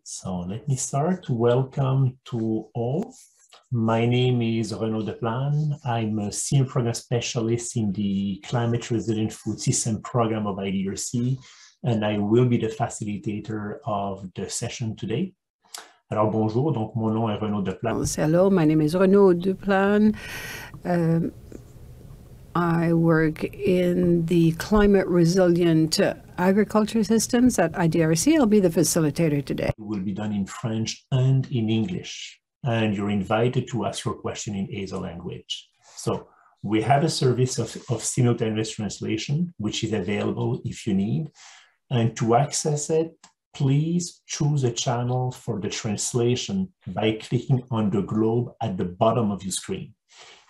So let me start. Welcome to all. My name is Renaud Deplan. I'm a senior program specialist in the Climate Resilient Food System program of IDRC, and I will be the facilitator of the session today. Alors bonjour, donc mon nom est Renaud Deplan. Hello, my name is Renaud Deplan. I work in the climate resilient agriculture systems at IDRC. I'll be the facilitator today. It will be done in French and in English, and you're invited to ask your question in either language. So we have a service of simultaneous translation, which is available if you need. And to access it, please choose a channel for the translation by clicking on the globe at the bottom of your screen.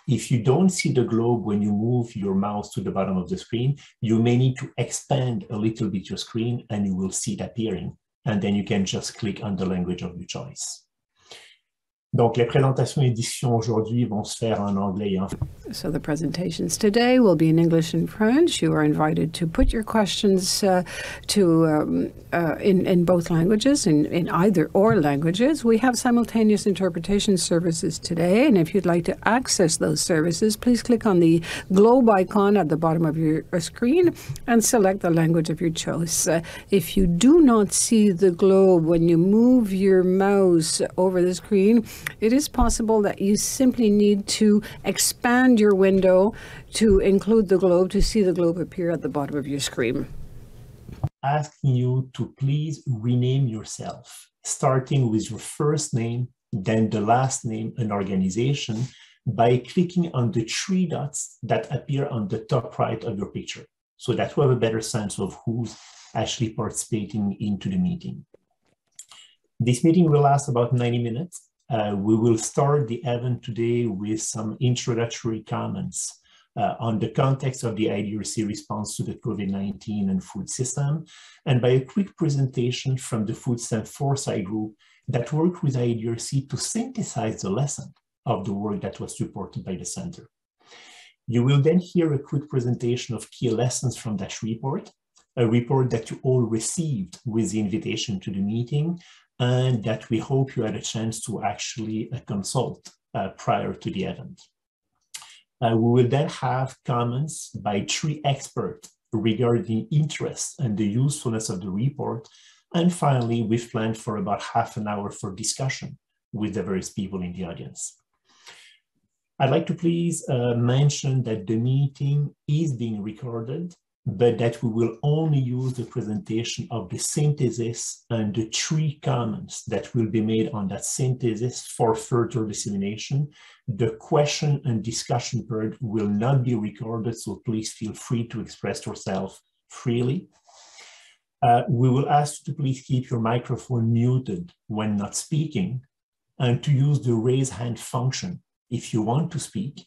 If you don't see the globe when you move your mouse to the bottom of the screen, you may need to expand a little bit your screen and you will see it appearing. And then you can just click on the language of your choice. Donc, les présentations et discussions aujourd'hui vont se faire en anglais et en français. So the presentations today will be in English and French. You are invited to put your questions in both languages, in either or languages. We have simultaneous interpretation services today, and if you'd like to access those services, please click on the globe icon at the bottom of your screen and select the language of your choice. If you do not see the globe when you move your mouse over the screen, it is possible that you simply need to expand your window to include the globe to see the globe appear at the bottom of your screen. Asking you to please rename yourself, starting with your first name, then the last name and organization by clicking on the three dots that appear on the top right of your picture, so that we have a better sense of who's actually participating into the meeting. This meeting will last about 90 minutes. We will start the event today with some introductory comments on the context of the IDRC response to the COVID-19 and food system, and by a quick presentation from the Food System Foresight Group that worked with IDRC to synthesize the lesson of the work that was supported by the center. You will then hear a quick presentation of key lessons from that report, a report that you all received with the invitation to the meeting, and that we hope you had a chance to actually consult prior to the event. We will then have comments by three experts regarding interest and the usefulness of the report. And finally, we've planned for about half an hour for discussion with the various people in the audience. I'd like to please mention that the meeting is being recorded, but that we will only use the presentation of the synthesis and the three comments that will be made on that synthesis for further dissemination. The question and discussion period will not be recorded, so please feel free to express yourself freely. We will ask you to please keep your microphone muted when not speaking, and to use the raise hand function if you want to speak.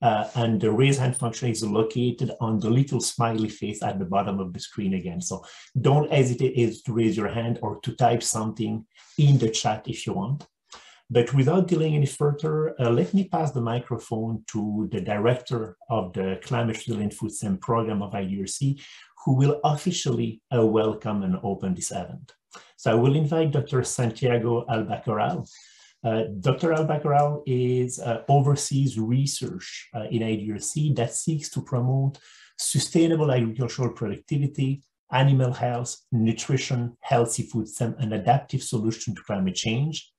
And the raise hand function is located on the little smiley face at the bottom of the screen again. So don't hesitate to raise your hand or to type something in the chat if you want. But without delaying any further, let me pass the microphone to the director of the Climate Resilient Food System program of IDRC, who will officially welcome and open this event. So I will invite Dr. Santiago Albacoral. Dr. Albacoral oversees research in IDRC that seeks to promote sustainable agricultural productivity, animal health, nutrition, healthy food system, and adaptive solution to climate change.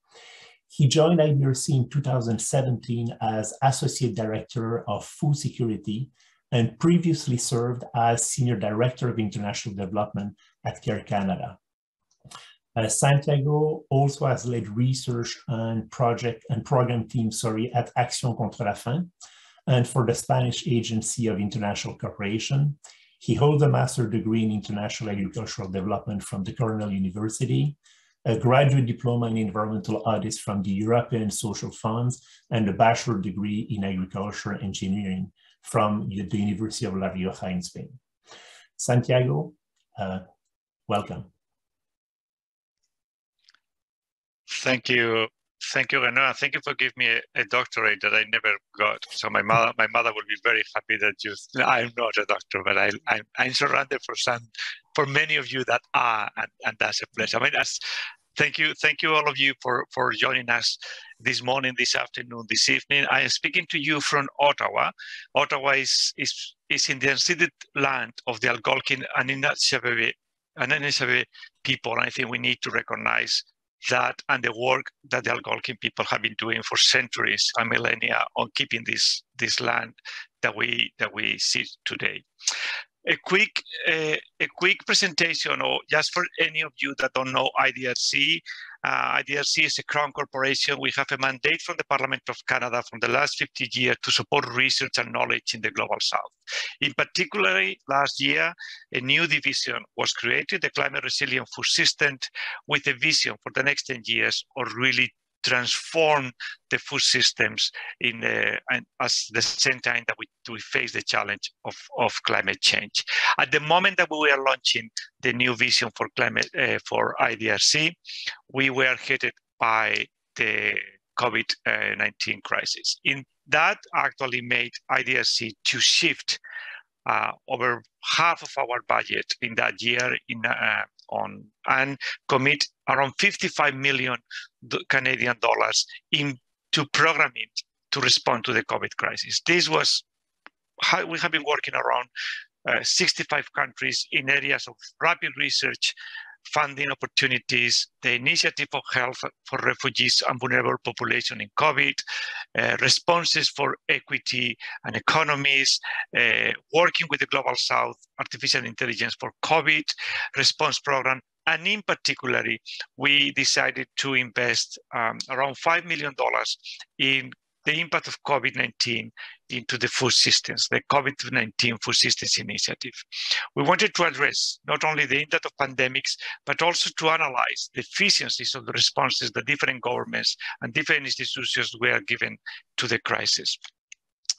He joined IDRC in 2017 as Associate Director of Food Security and previously served as Senior Director of International Development at CARE Canada. Santiago also has led research and program teams at Action Contre la Faim and for the Spanish Agency of International Cooperation. He holds a master's degree in International Agricultural Development from the Cornell University, a graduate diploma in environmental audits from the European Social Funds, and a bachelor's degree in agriculture engineering from the University of La Rioja in Spain. Santiago, welcome. Thank you, Renaud, and thank you for giving me a doctorate that I never got. So my mother will be very happy that I'm not a doctor, but I'm surrounded for many of you that are, and that's a pleasure. I mean, Thank you all of you for joining us this morning, this afternoon, this evening. I am speaking to you from Ottawa. Ottawa is in the unceded land of the Algonquin and Anishinaabe people. And I think we need to recognize that and the work that the Algonquin people have been doing for centuries and millennia on keeping this land that we see today. A quick presentation, or just for any of you that don't know IDRC. IDRC is a crown corporation. We have a mandate from the Parliament of Canada from the last 50 years to support research and knowledge in the Global South. In particular, last year, a new division was created, the Climate Resilient Food System, with a vision for the next 10 years of really transform the food systems and at the same time that we face the challenge of climate change. At the moment that we were launching the new vision for climate for IDRC, we were hit by the COVID-19 crisis. In that actually made IDRC to shift over half of our budget in that year and commit around 55 million Canadian dollars into programming to respond to the COVID crisis. This was how we have been working around 65 countries in areas of rapid research, funding opportunities, the initiative of health for refugees and vulnerable population in COVID, responses for equity and economies, working with the Global South, artificial intelligence for COVID response program. And in particular, we decided to invest around $5 million in the impact of COVID-19 into the food systems, the COVID-19 Food Systems Initiative. We wanted to address not only the impact of pandemics, but also to analyze the efficiencies of the responses that different governments and different institutions were given to the crisis.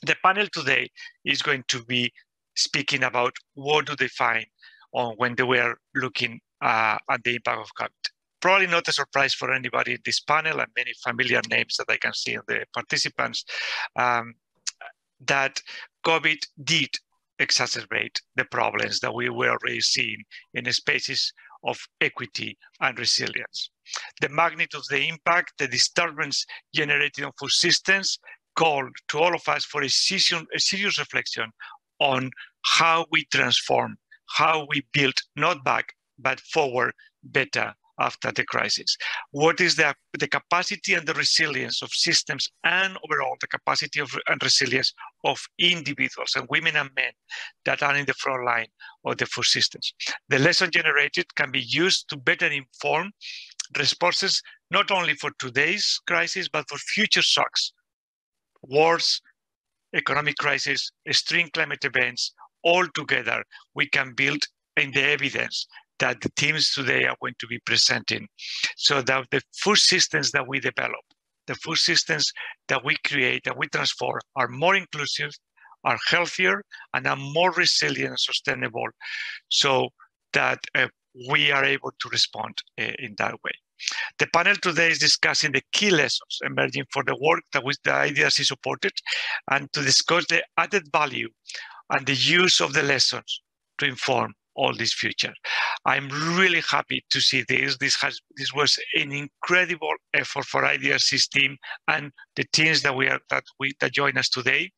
The panel today is going to be speaking about what do they find when they were looking at the impact of COVID. Probably not a surprise for anybody in this panel, and many familiar names that I can see in the participants, that COVID did exacerbate the problems that we were already seeing in the spaces of equity and resilience. The magnitude of the impact, the disturbance generated on food systems, called to all of us for a serious reflection on how we transform, how we build not back, but forward better after the crisis. What is the capacity and the resilience of systems, and overall the capacity and resilience of individuals and women and men that are in the front line of the food systems. The lesson generated can be used to better inform responses, not only for today's crisis, but for future shocks, wars, economic crisis, extreme climate events. All together, we can build in the evidence that the teams today are going to be presenting, so that the food systems that we develop, the food systems that we create, that we transform, are more inclusive, are healthier, and are more resilient and sustainable, so that we are able to respond in that way. The panel today is discussing the key lessons emerging for the work that the IDRC supported, and to discuss the added value and the use of the lessons to inform all this future. I'm really happy to see this. This was an incredible effort for IDRC's team and the teams that join us today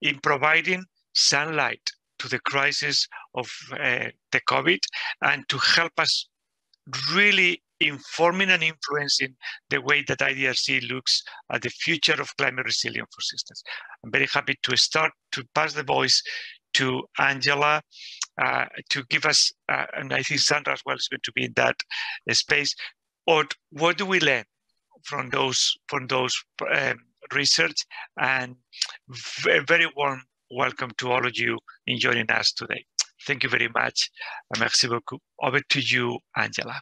in providing sunlight to the crisis of the COVID, and to help us really informing and influencing the way that IDRC looks at the future of climate resilient food systems. I'm very happy to start to pass the voice to Angela to give us, and I think Sandra as well is going to be in that space, what do we learn from those research, and very warm welcome to all of you in joining us today. Thank you very much. Merci beaucoup. Over to you, Angela.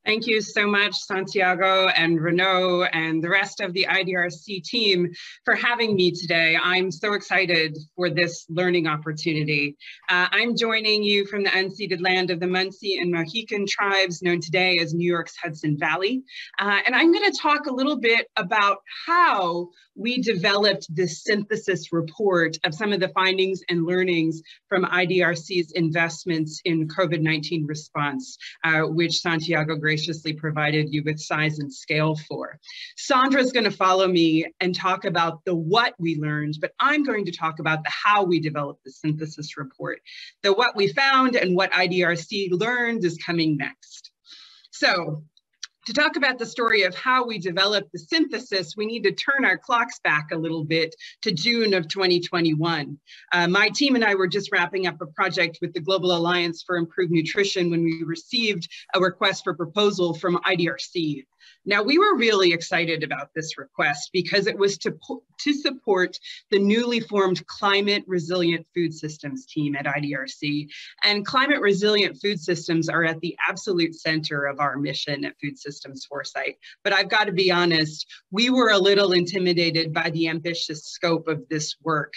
Thank you so much, Santiago and Renaud and the rest of the IDRC team for having me today. I'm so excited for this learning opportunity. I'm joining you from the unceded land of the Munsee and Mohican tribes, known today as New York's Hudson Valley. And I'm going to talk a little bit about how we developed this synthesis report of some of the findings and learnings from IDRC's investments in COVID-19 response, which Santiago graciously graciously provided you with size and scale for. Sandra's going to follow me and talk about the what we learned, but I'm going to talk about the how we developed the synthesis report. The what we found and what IDRC learned is coming next. So, to talk about the story of how we developed the synthesis, we need to turn our clocks back a little bit to June of 2021. My team and I were just wrapping up a project with the Global Alliance for Improved Nutrition when we received a request for proposal from IDRC. Now, we were really excited about this request because it was to support the newly formed Climate Resilient Food Systems team at IDRC. And climate resilient food systems are at the absolute center of our mission at Food Systems Foresight. But I've got to be honest, we were a little intimidated by the ambitious scope of this work.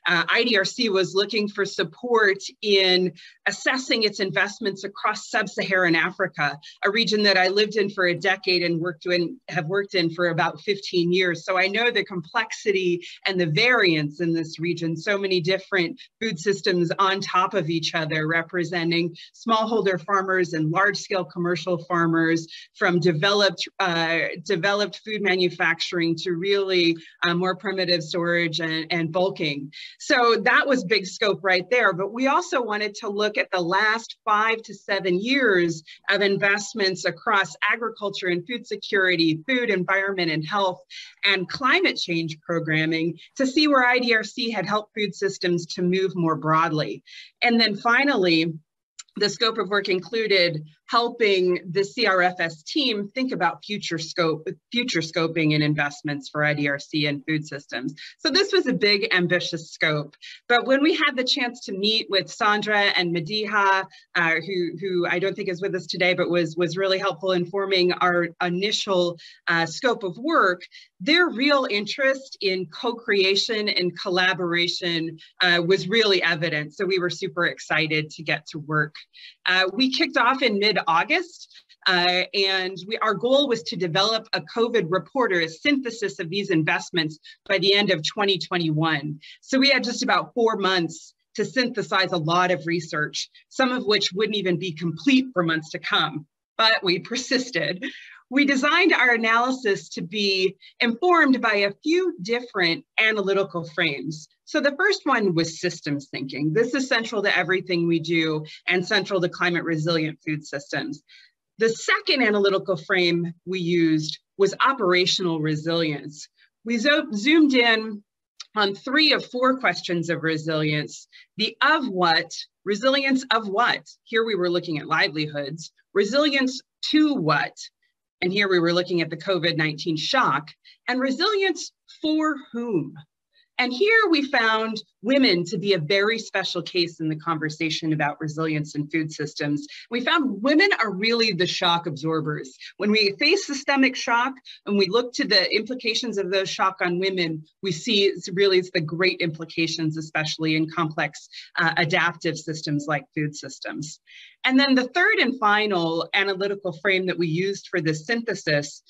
IDRC was looking for support in assessing its investments across sub-Saharan Africa, a region that I lived in for a decade and have worked in for about 15 years. So I know the complexity and the variance in this region, so many different food systems on top of each other, representing smallholder farmers and large-scale commercial farmers, from developed food manufacturing to really more primitive storage and bulking. So that was big scope right there. But we also wanted to look at the last 5 to 7 years of investments across agriculture and food security, food, environment, and health, and climate change programming to see where IDRC had helped food systems to move more broadly. And then finally, the scope of work included helping the CRFS team think about future scoping and investments for IDRC and food systems. So this was a big, ambitious scope. But when we had the chance to meet with Sandra and Madiha, who I don't think is with us today, but was really helpful in forming our initial scope of work, their real interest in co-creation and collaboration was really evident. So we were super excited to get to work. We kicked off in mid-August, and our goal was to develop a COVID report or a synthesis of these investments by the end of 2021. So we had just about 4 months to synthesize a lot of research, some of which wouldn't even be complete for months to come, but we persisted. We designed our analysis to be informed by a few different analytical frames. So the first one was systems thinking. This is central to everything we do and central to climate resilient food systems. The second analytical frame we used was operational resilience. We zoomed in on 3 of 4 questions of resilience. The of what, resilience of what? Here we were looking at livelihoods. Resilience to what? And here we were looking at the COVID-19 shock. And resilience for whom? And here we found women to be a very special case in the conversation about resilience in food systems. We found women are really the shock absorbers. When we face systemic shock and we look to the implications of those shock on women, we see it's the great implications, especially in complex adaptive systems like food systems. And then the third and final analytical frame that we used for this synthesis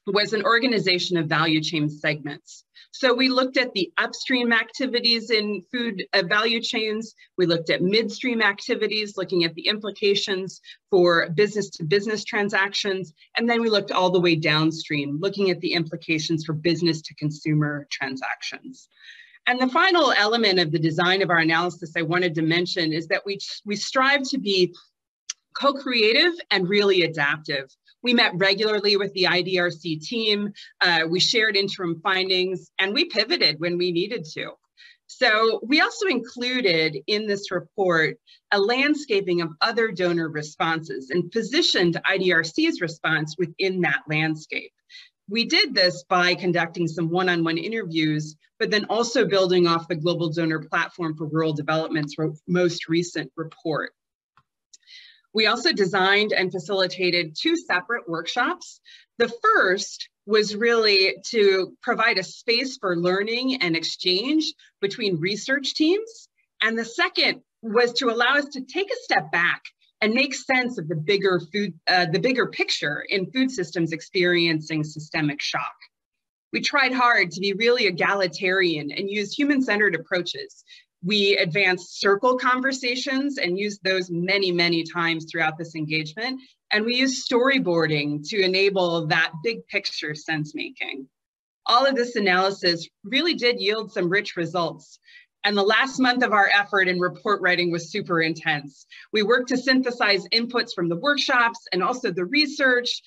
was an organization of value chain segments. So we looked at the upstream activities in food value chains. We looked at midstream activities, looking at the implications for business-to-business transactions. And then we looked all the way downstream, looking at the implications for business-to-consumer transactions. And the final element of the design of our analysis I wanted to mention is that we strive to be co-creative and really adaptive. We met regularly with the IDRC team, we shared interim findings, and we pivoted when we needed to. So we also included in this report a landscaping of other donor responses and positioned IDRC's response within that landscape. We did this by conducting some one-on-one interviews, but then also building off the Global Donor Platform for Rural Development's most recent report. We also designed and facilitated 2 separate workshops. The first was really to provide a space for learning and exchange between research teams. And the second was to allow us to take a step back and make sense of the bigger picture in food systems experiencing systemic shock. We tried hard to be really egalitarian and use human-centered approaches. We advanced circle conversations and used those many, many times throughout this engagement. And we used storyboarding to enable that big picture sense making. All of this analysis really did yield some rich results. And the last month of our effort in report writing was super intense. We worked to synthesize inputs from the workshops and also the research,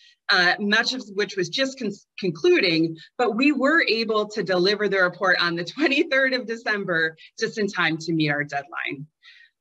much of which was just concluding, but we were able to deliver the report on the 23rd of December, just in time to meet our deadline.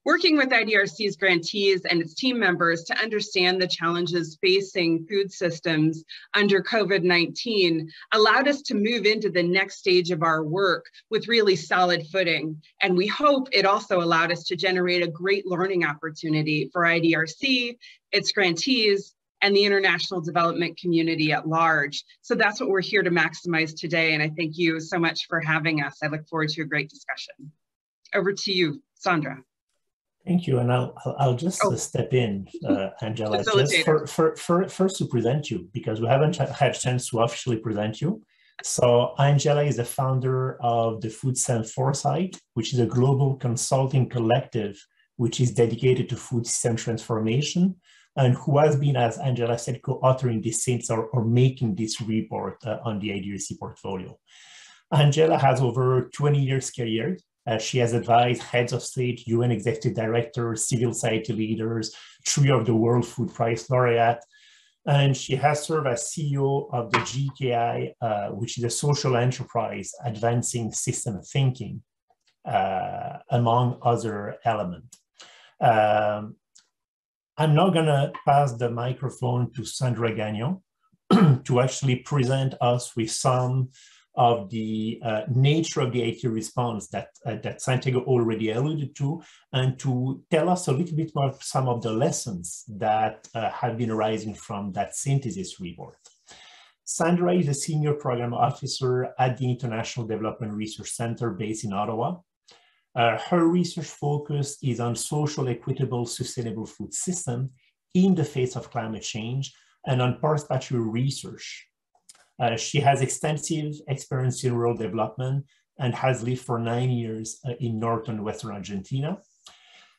Working with IDRC's grantees and its team members to understand the challenges facing food systems under COVID-19 allowed us to move into the next stage of our work with really solid footing. And we hope it also allowed us to generate a great learning opportunity for IDRC, its grantees, and the international development community at large. So that's what we're here to maximize today. And I thank you so much for having us. I look forward to a great discussion. Over to you, Sandra. Thank you, and I'll just step in, Angela, just first to present you, because we haven't had a chance to officially present you. So Angela is the founder of the Food System Foresight, which is a global consulting collective which is dedicated to food system transformation, and who has been, as Angela said, co-authoring this since or making this report on the IDRC portfolio. Angela has over 20 years career. She has advised heads of state, UN executive directors, civil society leaders, 3 of the World Food Prize laureate, and she has served as CEO of the GKI, which is a social enterprise advancing system thinking, among other elements. I'm now going to pass the microphone to Sandra Gagnon to actually present us with some of the nature of the IDRC response that Santiago already alluded to, and to tell us a little bit more some of the lessons that have been arising from that synthesis report. Sandra is a senior program officer at the International Development Research Center based in Ottawa. Her research focus is on social, equitable, sustainable food system in the face of climate change and on participatory research. She has extensive experience in rural development and has lived for 9 years in northern and western Argentina.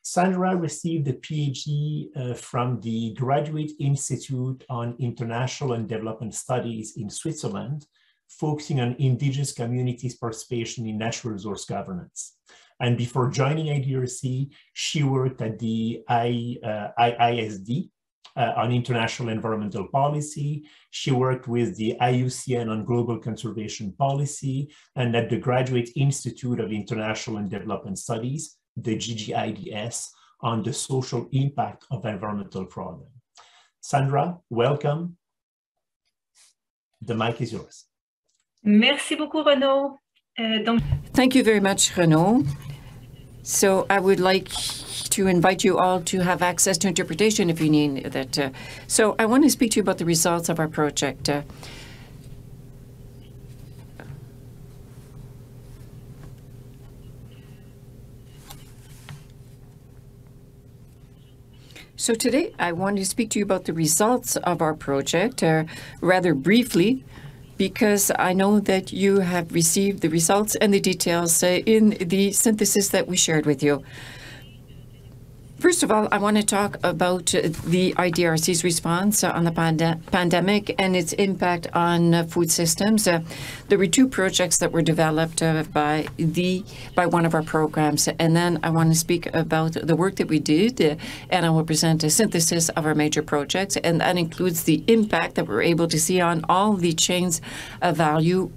Sandra received a PhD from the Graduate Institute on International and Development Studies in Switzerland, focusing on indigenous communities' participation in natural resource governance. And before joining IDRC, she worked at the IISD, on international environmental policy. She worked with the IUCN on global conservation policy, and at the Graduate Institute of International and Development Studies, the GGIDS, on the social impact of environmental problems. Sandra, welcome. The mic is yours. Merci beaucoup, Renaud. Thank you very much, Renaud. So I would like to invite you all to have access to interpretation if you need that. So I want to speak to you about the results of our project. So today I want to speak to you about the results of our project, rather briefly, because I know that you have received the results and the details in the synthesis that we shared with you. First of all, I want to talk about the IDRC's response on the pandemic and its impact on food systems. There were 2 projects that were developed by one of our programs, and then I want to speak about the work that we did, and I will present a synthesis of our major projects, and that includes the impact that we're able to see on all the chains of value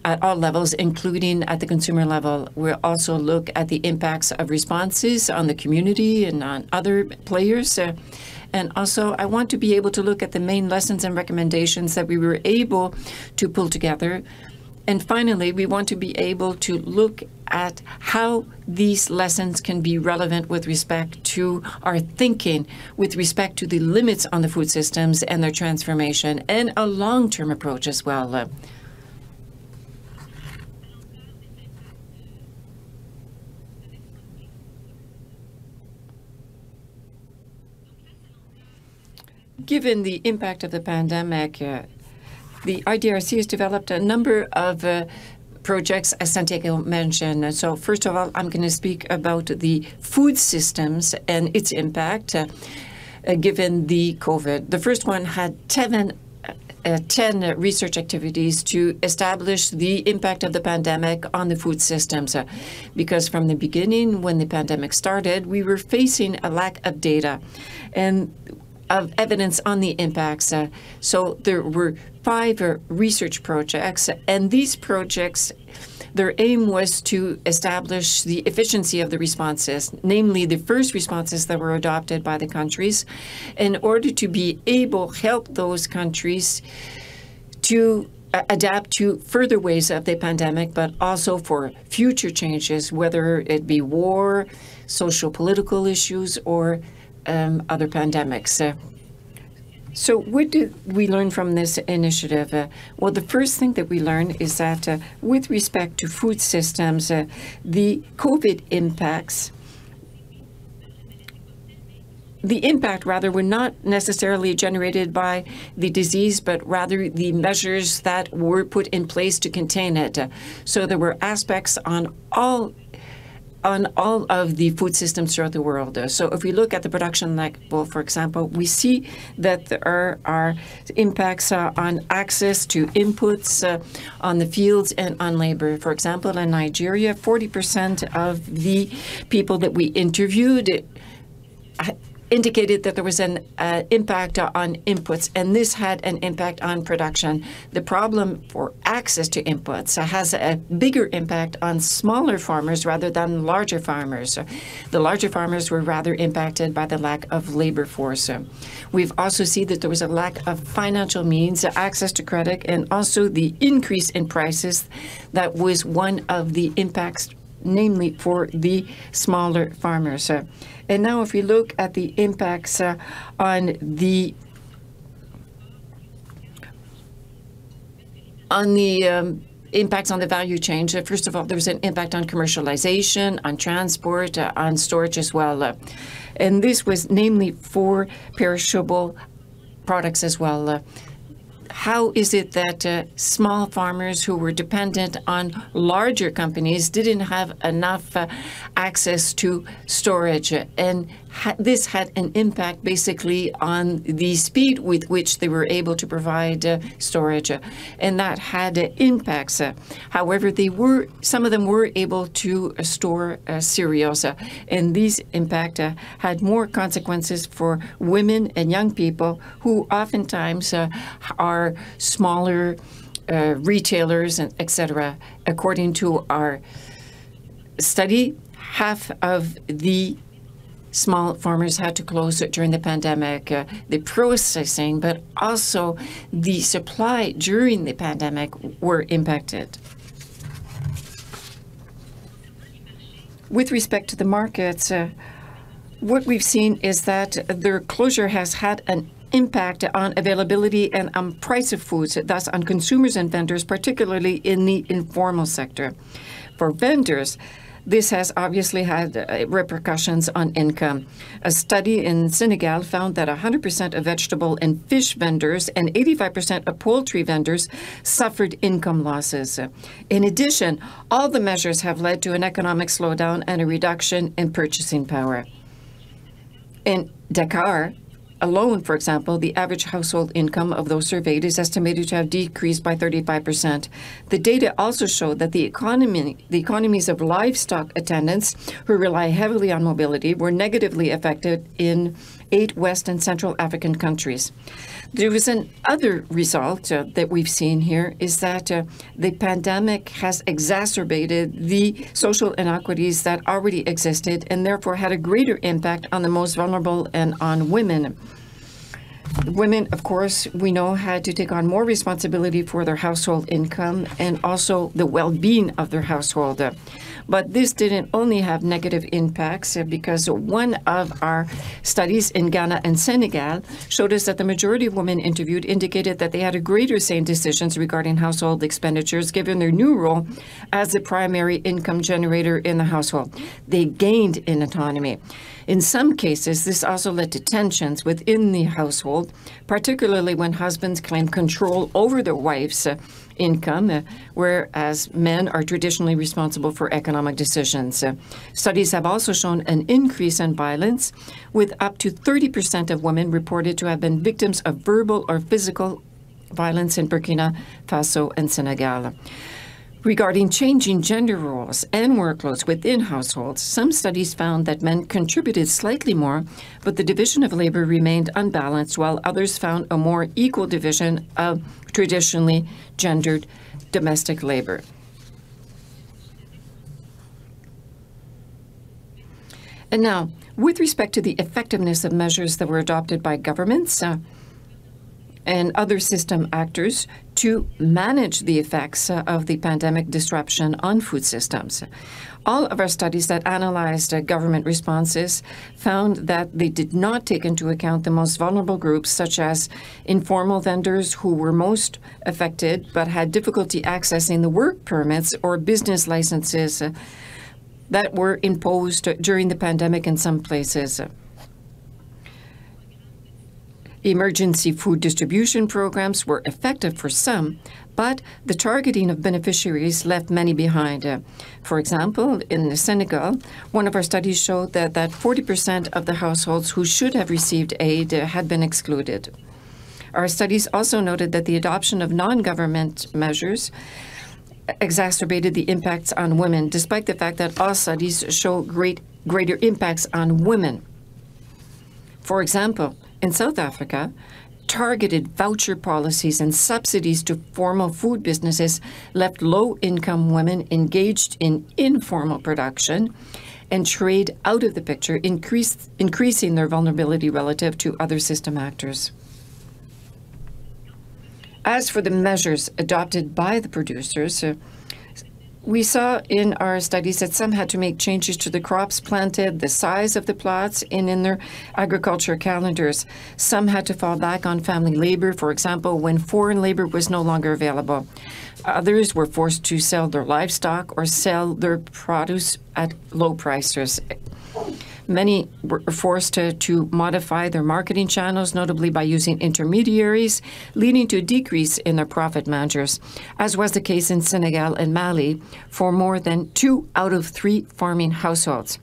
at all levels, including at the consumer level. We'll also look at the impacts of responses on the community and on other players. And also, I want to be able to look at the main lessons and recommendations that we were able to pull together. And finally, we want to be able to look at how these lessons can be relevant with respect to our thinking, with respect to the limits on the food systems and their transformation, and a long-term approach as well. Given the impact of the pandemic, the IDRC has developed a number of projects, as Santiago mentioned. So first of all, I'm going to speak about the food systems and its impact given the COVID. The first one had 10 research activities to establish the impact of the pandemic on the food systems. Because from the beginning, when the pandemic started, we were facing a lack of data and of evidence on the impacts. So there were 5 research projects, and these projects, their aim was to establish the efficiency of the responses, namely the first responses that were adopted by the countries, in order to be able to help those countries to adapt to further waves of the pandemic, but also for future changes, whether it be war, social political issues, or other pandemics. So what did we learn from this initiative? Well, the first thing that we learned is that with respect to food systems, the COVID impacts, the impact rather were not necessarily generated by the disease, but rather the measures that were put in place to contain it. So there were aspects on all of the food systems throughout the world. So if we look at the production level, for example, we see that there are impacts on access to inputs on the fields and on labor. For example, in Nigeria, 40% of the people that we interviewed indicated that there was an impact on inputs, and this had an impact on production. The problem for access to inputs has a bigger impact on smaller farmers rather than larger farmers. The larger farmers were rather impacted by the lack of labor force. We've also seen that there was a lack of financial means, access to credit, and also the increase in prices that was one of the impacts, namely for the smaller farmers. And now if we look at the impacts on the impacts on the value chain, first of all, there was an impact on commercialization, on transport, on storage as well. And this was namely for perishable products as well. How is it that small farmers who were dependent on larger companies didn't have enough access to storage? And this had an impact basically on the speed with which they were able to provide storage, and that had impacts. However, some of them were able to store cereals, and these impact had more consequences for women and young people who oftentimes are smaller retailers, and etc. According to our study, half of the small farmers had to close during the pandemic. The processing, but also the supply during the pandemic were impacted. With respect to the markets, what we've seen is that their closure has had an impact on availability and on price of foods, thus on consumers and vendors, particularly in the informal sector. For vendors, this has obviously had repercussions on income. A study in Senegal found that 100% of vegetable and fish vendors and 85% of poultry vendors suffered income losses. In addition, all the measures have led to an economic slowdown and a reduction in purchasing power. In Dakar alone, for example, the average household income of those surveyed is estimated to have decreased by 35%. The data also showed that the economies of livestock attendants, who rely heavily on mobility, were negatively affected in 8 West and Central African countries. There was another result that we've seen here is that the pandemic has exacerbated the social inequities that already existed and therefore had a greater impact on the most vulnerable and on women. Women, of course, we know had to take on more responsibility for their household income and also the well-being of their household. But this didn't only have negative impacts because one of our studies in Ghana and Senegal showed us that the majority of women interviewed indicated that they had a greater say in decisions regarding household expenditures given their new role as the primary income generator in the household. They gained in autonomy. In some cases, this also led to tensions within the household, particularly when husbands claim control over their wives' income, whereas men are traditionally responsible for economic decisions. Studies have also shown an increase in violence, with up to 30% of women reported to have been victims of verbal or physical violence in Burkina Faso and Senegal. Regarding changing gender roles and workloads within households, some studies found that men contributed slightly more, but the division of labor remained unbalanced, while others found a more equal division of traditionally gendered domestic labor. And now, with respect to the effectiveness of measures that were adopted by governments and other system actors to manage the effects of the pandemic disruption on food systems. All of our studies that analyzed government responses found that they did not take into account the most vulnerable groups, such as informal vendors who were most affected but had difficulty accessing the work permits or business licenses that were imposed during the pandemic in some places. Emergency food distribution programs were effective for some, but the targeting of beneficiaries left many behind. For example, in Senegal, one of our studies showed that 40% of the households who should have received aid had been excluded. Our studies also noted that the adoption of non-government measures exacerbated the impacts on women, despite the fact that all studies show greater impacts on women. For example, in South Africa, targeted voucher policies and subsidies to formal food businesses left low-income women engaged in informal production and trade out of the picture, increasing their vulnerability relative to other system actors. As for the measures adopted by the producers, we saw in our studies that some had to make changes to the crops planted, the size of the plots, and in their agriculture calendars. Some had to fall back on family labor, for example, when foreign labor was no longer available. Others were forced to sell their livestock or sell their produce at low prices. Many were forced to modify their marketing channels, notably by using intermediaries, leading to a decrease in their profit margins, as was the case in Senegal and Mali for more than 2 out of 3 farming households.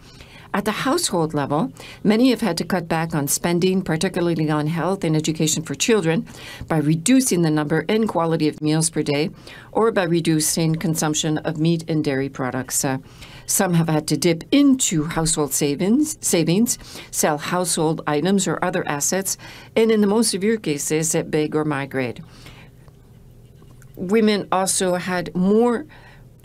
At the household level, many have had to cut back on spending, particularly on health and education for children, by reducing the number and quality of meals per day, or by reducing consumption of meat and dairy products. Some have had to dip into household savings, sell household items or other assets, and in the most severe cases, beg or migrate. Women also had more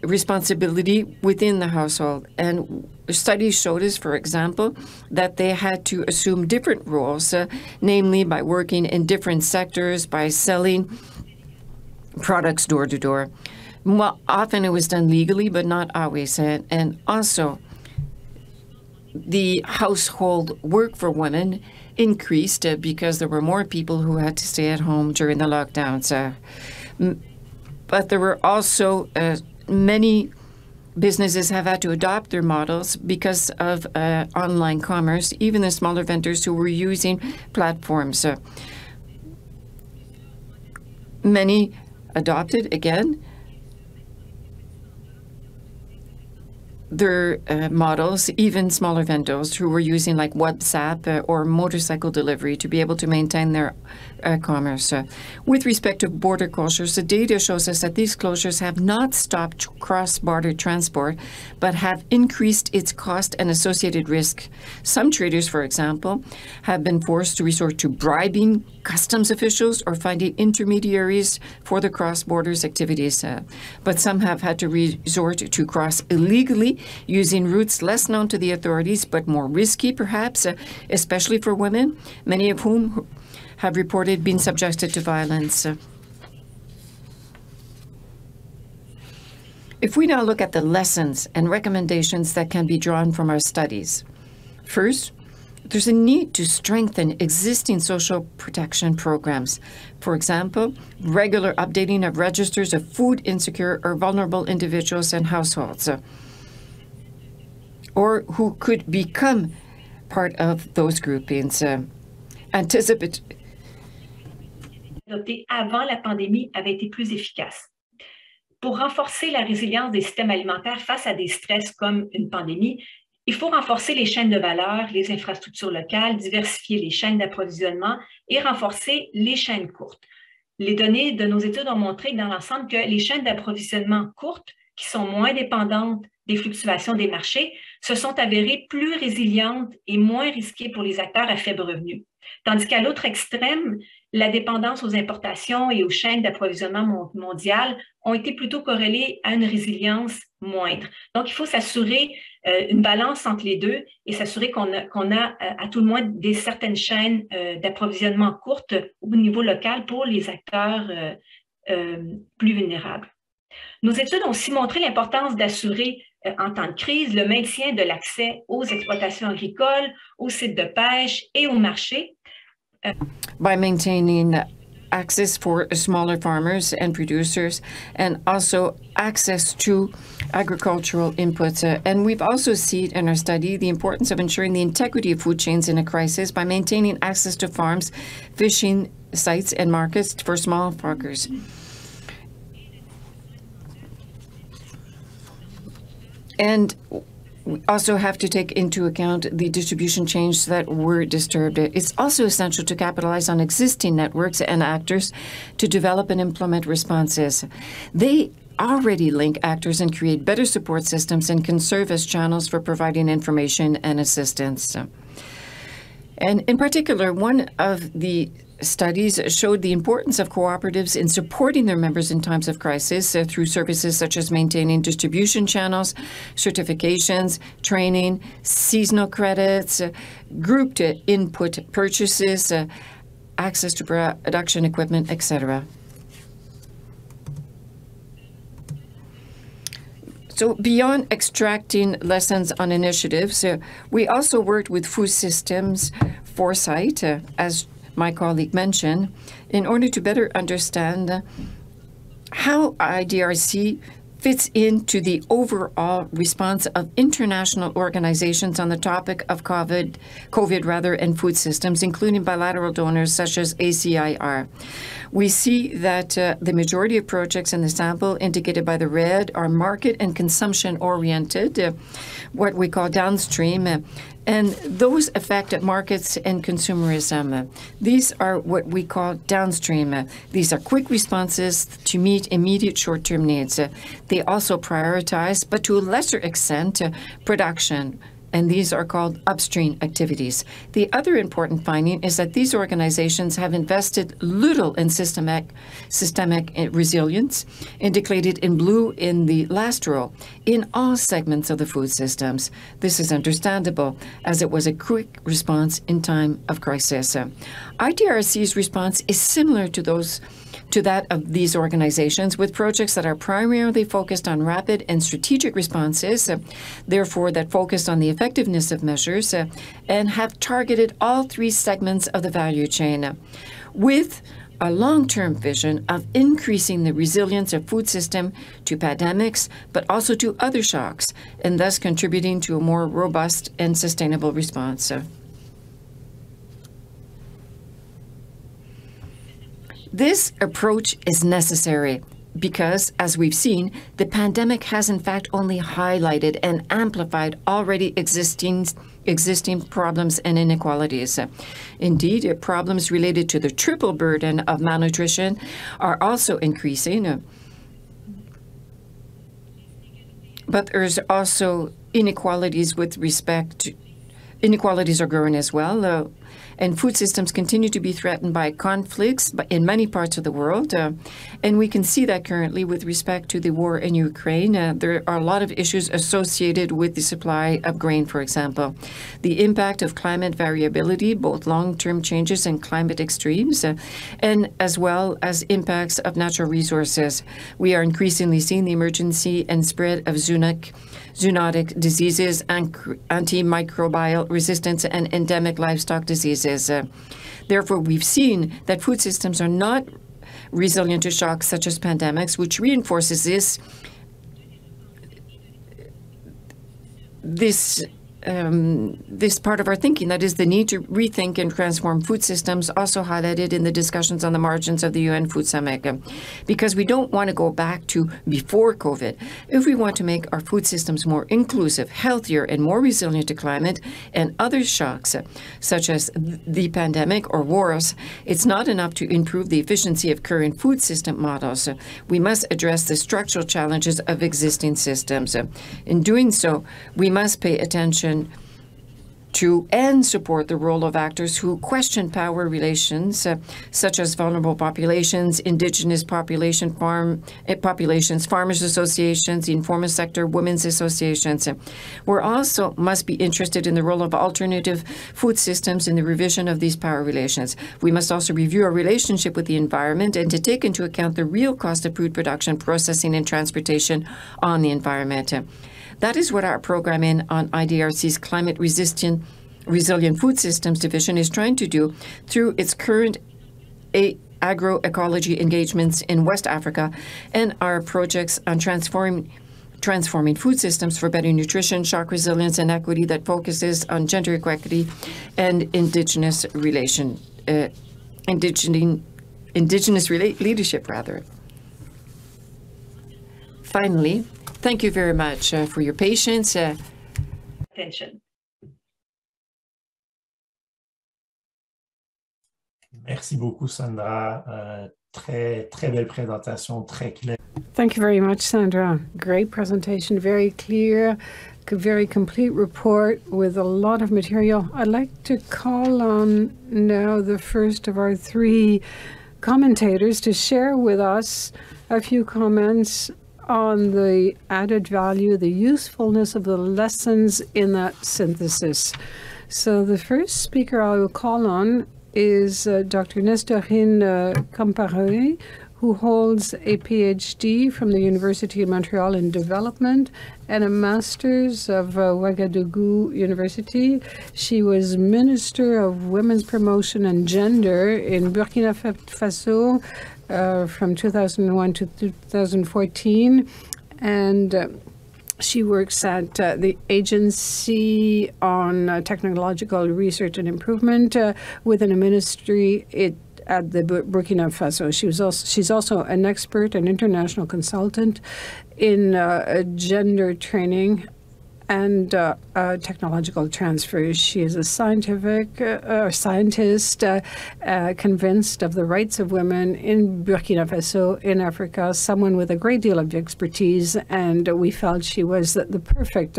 responsibility within the household, and studies showed us, for example, that they had to assume different roles, namely by working in different sectors, by selling products door to door. Well, often it was done legally, but not always. And also, the household work for women increased because there were more people who had to stay at home during the lockdowns. But there were also many businesses have had to adopt their models because of online commerce, even the smaller vendors who were using platforms. Many adopted, again, their models, even smaller vendors who were using like WhatsApp or motorcycle delivery to be able to maintain their commerce. With respect to border closures, the data shows us that these closures have not stopped cross-border transport, but have increased its cost and associated risk. Some traders, for example, have been forced to resort to bribing customs officials or finding intermediaries for the cross-border activities. But some have had to resort to cross illegally, using routes less known to the authorities, but more risky, perhaps, especially for women, many of whom have reported being subjected to violence. If we now look at the lessons and recommendations that can be drawn from our studies, first, there's a need to strengthen existing social protection programs. For example, regular updating of registers of food insecure or vulnerable individuals and households, or who could become part of those groupings. Adopté avant la pandémie avait été plus efficace. Pour renforcer la résilience des systèmes alimentaires face à des stress comme une pandémie, il faut renforcer les chaînes de valeur, les infrastructures locales, diversifier les chaînes d'approvisionnement et renforcer les chaînes courtes. Les données de nos études ont montré dans l'ensemble que les chaînes d'approvisionnement courtes, qui sont moins dépendantes des fluctuations des marchés, se sont avérées plus résilientes et moins risquées pour les acteurs à faible revenu. Tandis qu'à l'autre extrême, la dépendance aux importations et aux chaînes d'approvisionnement mondiales ont été plutôt corrélées à une résilience moindre. Donc, il faut s'assurer une balance entre les deux et s'assurer qu'on a à tout le moins certaines chaînes d'approvisionnement courtes au niveau local pour les acteurs plus vulnérables. Nos études ont aussi montré l'importance d'assurer en temps de crise le maintien de l'accès aux exploitations agricoles, aux sites de pêche et aux marchés. By maintaining access for smaller farmers and producers and also access to agricultural inputs. And we've also seen in our study the importance of ensuring the integrity of food chains in a crisis by maintaining access to farms, fishing sites, and markets for small farmers. And we also have to take into account the distribution chains that were disturbed. It's also essential to capitalize on existing networks and actors to develop and implement responses. They already link actors and create better support systems and can serve as channels for providing information and assistance. And in particular, one of the studies showed the importance of cooperatives in supporting their members in times of crisis through services such as maintaining distribution channels, certifications, training, seasonal credits, grouped input purchases, access to production equipment, etc. So beyond extracting lessons on initiatives, we also worked with food systems foresight, as my colleague mentioned, in order to better understand how IDRC fits into the overall response of international organizations on the topic of COVID and food systems, including bilateral donors such as ACIR. We see that the majority of projects in the sample indicated by the red are market and consumption oriented, what we call downstream, and those affect markets and consumerism. These are what we call downstream. These are quick responses to meet immediate short-term needs. They also prioritize, but to a lesser extent, production. And these are called upstream activities. The other important finding is that these organizations have invested little in systemic resilience, indicated in blue in the last row, in all segments of the food systems. This is understandable, as it was a quick response in time of crisis. IDRC's response is similar to that of these organizations, with projects that are primarily focused on rapid and strategic responses, therefore that focused on the effectiveness of measures, and have targeted all three segments of the value chain, with a long-term vision of increasing the resilience of food system to pandemics, but also to other shocks, and thus contributing to a more robust and sustainable response. This approach is necessary because, as we've seen, the pandemic has in fact only highlighted and amplified already existing problems and inequalities. Indeed, problems related to the triple burden of malnutrition are also increasing. But there's also inequalities inequalities are growing as well. And food systems continue to be threatened by conflicts in many parts of the world. And we can see that currently with respect to the war in Ukraine. There are a lot of issues associated with the supply of grain, for example. The impact of climate variability, both long-term changes and climate extremes, and as well as impacts of natural resources. We are increasingly seeing the emergency and spread of zoonotic diseases, antimicrobial resistance, and endemic livestock diseases. Therefore, we've seen that food systems are not resilient to shocks such as pandemics, which reinforces this this part of our thinking, that is the need to rethink and transform food systems, also highlighted in the discussions on the margins of the UN Food Summit, because we don't want to go back to before COVID. If we want to make our food systems more inclusive, healthier, and more resilient to climate and other shocks, such as the pandemic or wars, it's not enough to improve the efficiency of current food system models. We must address the structural challenges of existing systems. In doing so, we must pay attention to and support the role of actors who question power relations, such as vulnerable populations, indigenous populations, farmers associations, the informal sector, women's associations. We also must be interested in the role of alternative food systems in the revision of these power relations. We must also review our relationship with the environment and to take into account the real cost of food production, processing, and transportation on the environment. That is what our program on IDRC's climate-resilient food systems division is trying to do through its current agroecology engagements in West Africa and our projects on transforming food systems for better nutrition, shock resilience, and equity that focuses on gender equity and indigenous leadership, rather. Finally, thank you very much for your patience. Attention. Merci beaucoup, Sandra. Très belle présentation, très claire. Thank you very much, Sandra. Great presentation, very clear, very complete report with a lot of material. I'd like to call on now the first of our three commentators to share with us a few comments on the added value, the usefulness of the lessons in that synthesis. So the first speaker I will call on is Dr. Nestorine Compaoré, who holds a PhD from the University of Montreal in Development and a Master's of Ouagadougou University. She was Minister of Women's Promotion and Gender in Burkina Faso from 2001 to 2014, and she works at the Agency on Technological Research and Improvement within a ministry at the Burkina Faso. She's also an expert and international consultant in gender training and technological transfers. She is a scientist convinced of the rights of women in Burkina Faso, in Africa, someone with a great deal of expertise, and we felt she was the perfect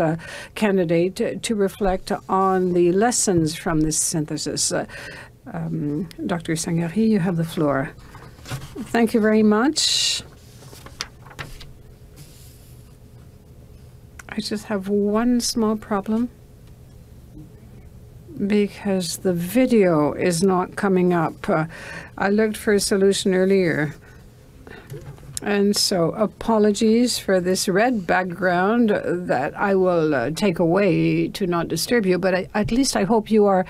candidate to reflect on the lessons from this synthesis. Dr. Sangaré, you have the floor. Thank you very much. I just have one small problem because the video is not coming up. I looked for a solution earlier. And so apologies for this red background that I will take away to not disturb you, but at least I hope you are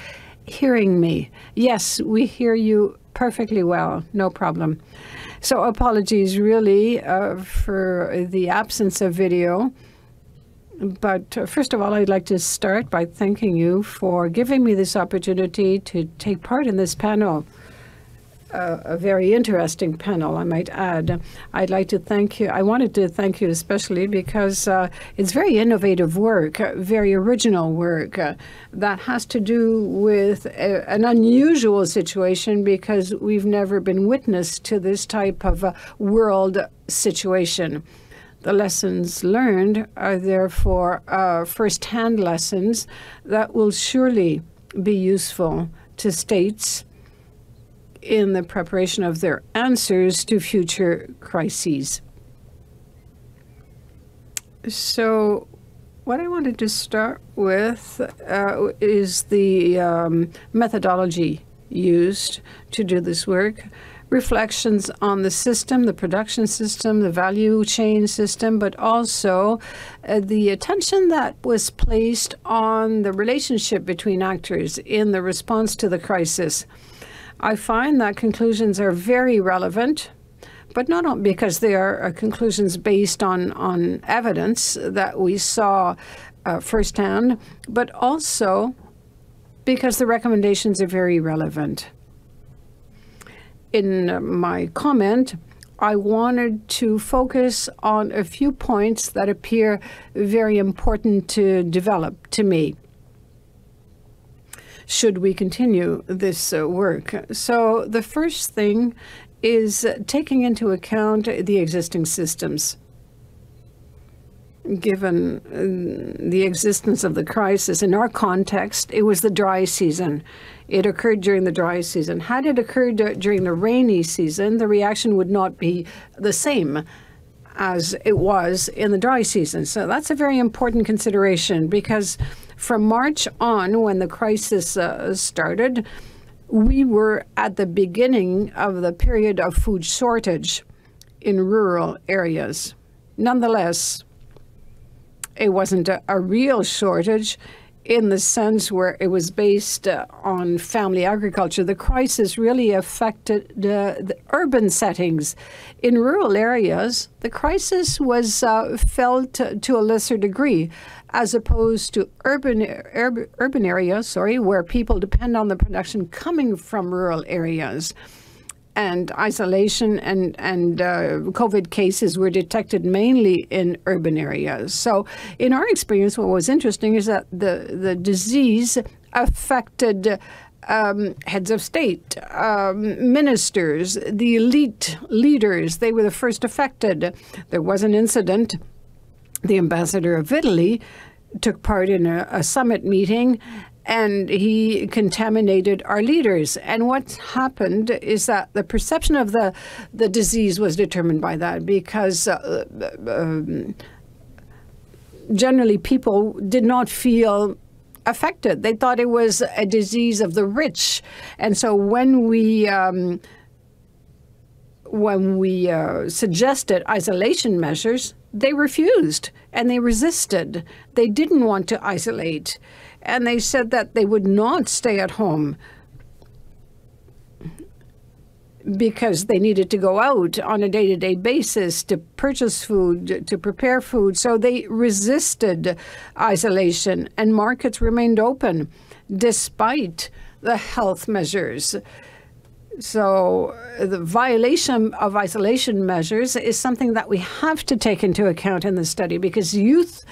hearing me. Yes, we hear you perfectly well, no problem. So apologies really for the absence of video. But first of all, I'd like to start by thanking you for giving me this opportunity to take part in this panel, a very interesting panel, I might add. I'd like to thank you. I wanted to thank you especially because it's very innovative work, very original work that has to do with an unusual situation because we've never been witness to this type of world situation. The lessons learned are therefore first-hand lessons that will surely be useful to states in the preparation of their answers to future crises. So what I wanted to start with is the methodology used to do this work. Reflections on the system, the production system, the value chain system, but also the attention that was placed on the relationship between actors in the response to the crisis. I find that conclusions are very relevant, but not only because they are conclusions based on evidence that we saw firsthand, but also because the recommendations are very relevant. In my comment, I wanted to focus on a few points that appear very important to develop to me, should we continue this work. So the first thing is taking into account the existing systems. Given the existence of the crisis, in our context, it was the dry season. It occurred during the dry season. Had it occurred during the rainy season, the reaction would not be the same as it was in the dry season. So that's a very important consideration, because from March on, when the crisis started, we were at the beginning of the period of food shortage in rural areas. Nonetheless, it wasn't a real shortage in the sense where it was based on family agriculture. The crisis really affected the urban settings. In rural areas, the crisis was felt to a lesser degree, as opposed to urban areas, where people depend on the production coming from rural areas. And isolation and COVID cases were detected mainly in urban areas. So in our experience, what was interesting is that the disease affected heads of state, ministers, the elite leaders. They were the first affected. There was an incident. The ambassador of Italy took part in a summit meeting, and he contaminated our leaders. And what happened is that the perception of the disease was determined by that, because generally people did not feel affected. They thought it was a disease of the rich. And so when we suggested isolation measures, they refused and they resisted. They didn't want to isolate. And they said that they would not stay at home because they needed to go out on a day-to-day basis to purchase food, to prepare food. So they resisted isolation, and markets remained open despite the health measures. So the violation of isolation measures is something that we have to take into account in the study, because youth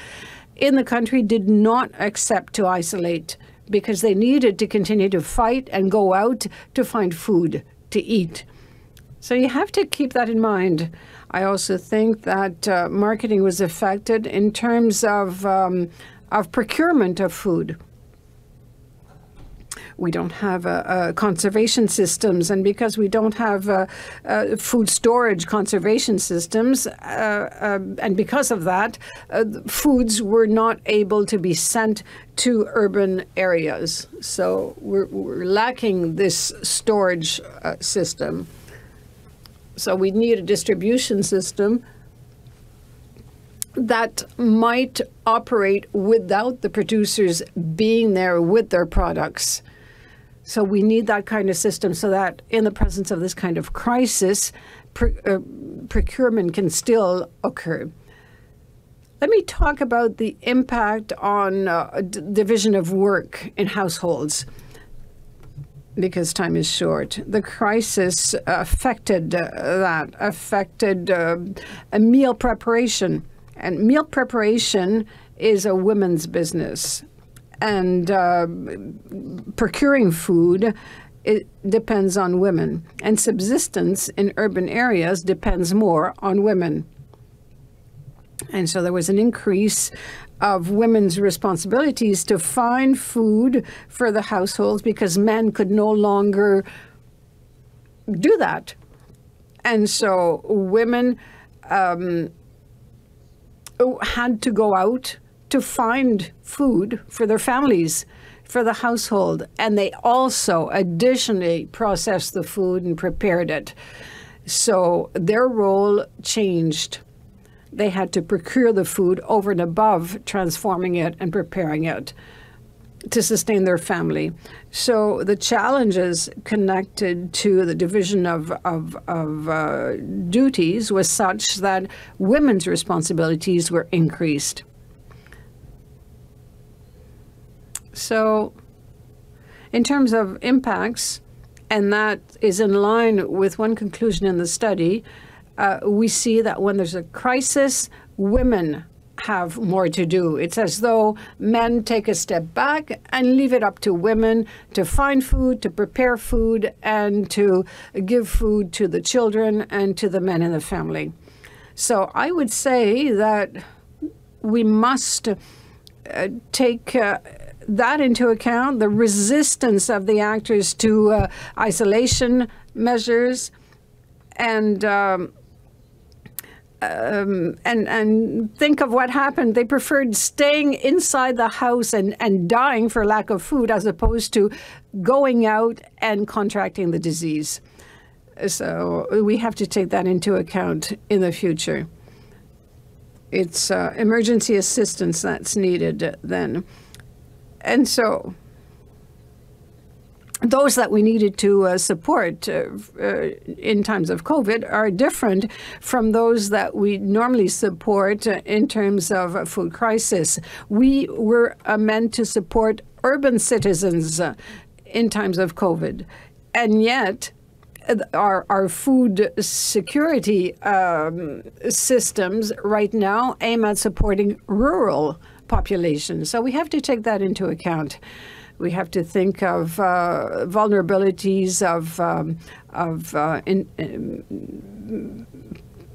in the country did not accept to isolate because they needed to continue to fight and go out to find food to eat. So you have to keep that in mind. I also think that marketing was affected in terms of procurement of food. We don't have conservation systems, and because we don't have food storage conservation systems, and because of that, foods were not able to be sent to urban areas. So we're lacking this storage system. So we need a distribution system that might operate without the producers being there with their products. So we need that kind of system so that in the presence of this kind of crisis, procurement can still occur. Let me talk about the impact on division of work in households, because time is short. The crisis affected a meal preparation. And meal preparation is a women's business. And procuring food, it depends on women. And subsistence in urban areas depends more on women. And so there was an increase of women's responsibilities to find food for the households because men could no longer do that. And so women had to go out to find food for their families, for the household, and they also additionally processed the food and prepared it. So their role changed. They had to procure the food over and above transforming it and preparing it to sustain their family. So the challenges connected to the division of duties was such that women's responsibilities were increased. So in terms of impacts, and that is in line with one conclusion in the study, we see that when there's a crisis, women have more to do. It's as though men take a step back and leave it up to women to find food, to prepare food, and to give food to the children and to the men in the family. So I would say that we must take that into account, the resistance of the actors to isolation measures, and think of what happened. They preferred staying inside the house and dying for lack of food as opposed to going out and contracting the disease. So we have to take that into account in the future. It's emergency assistance that's needed then. And so those that we needed to support in times of COVID are different from those that we normally support in terms of a food crisis. We were meant to support urban citizens in times of COVID, and yet our food security systems right now aim at supporting rural populations. So we have to take that into account. We have to think of vulnerabilities of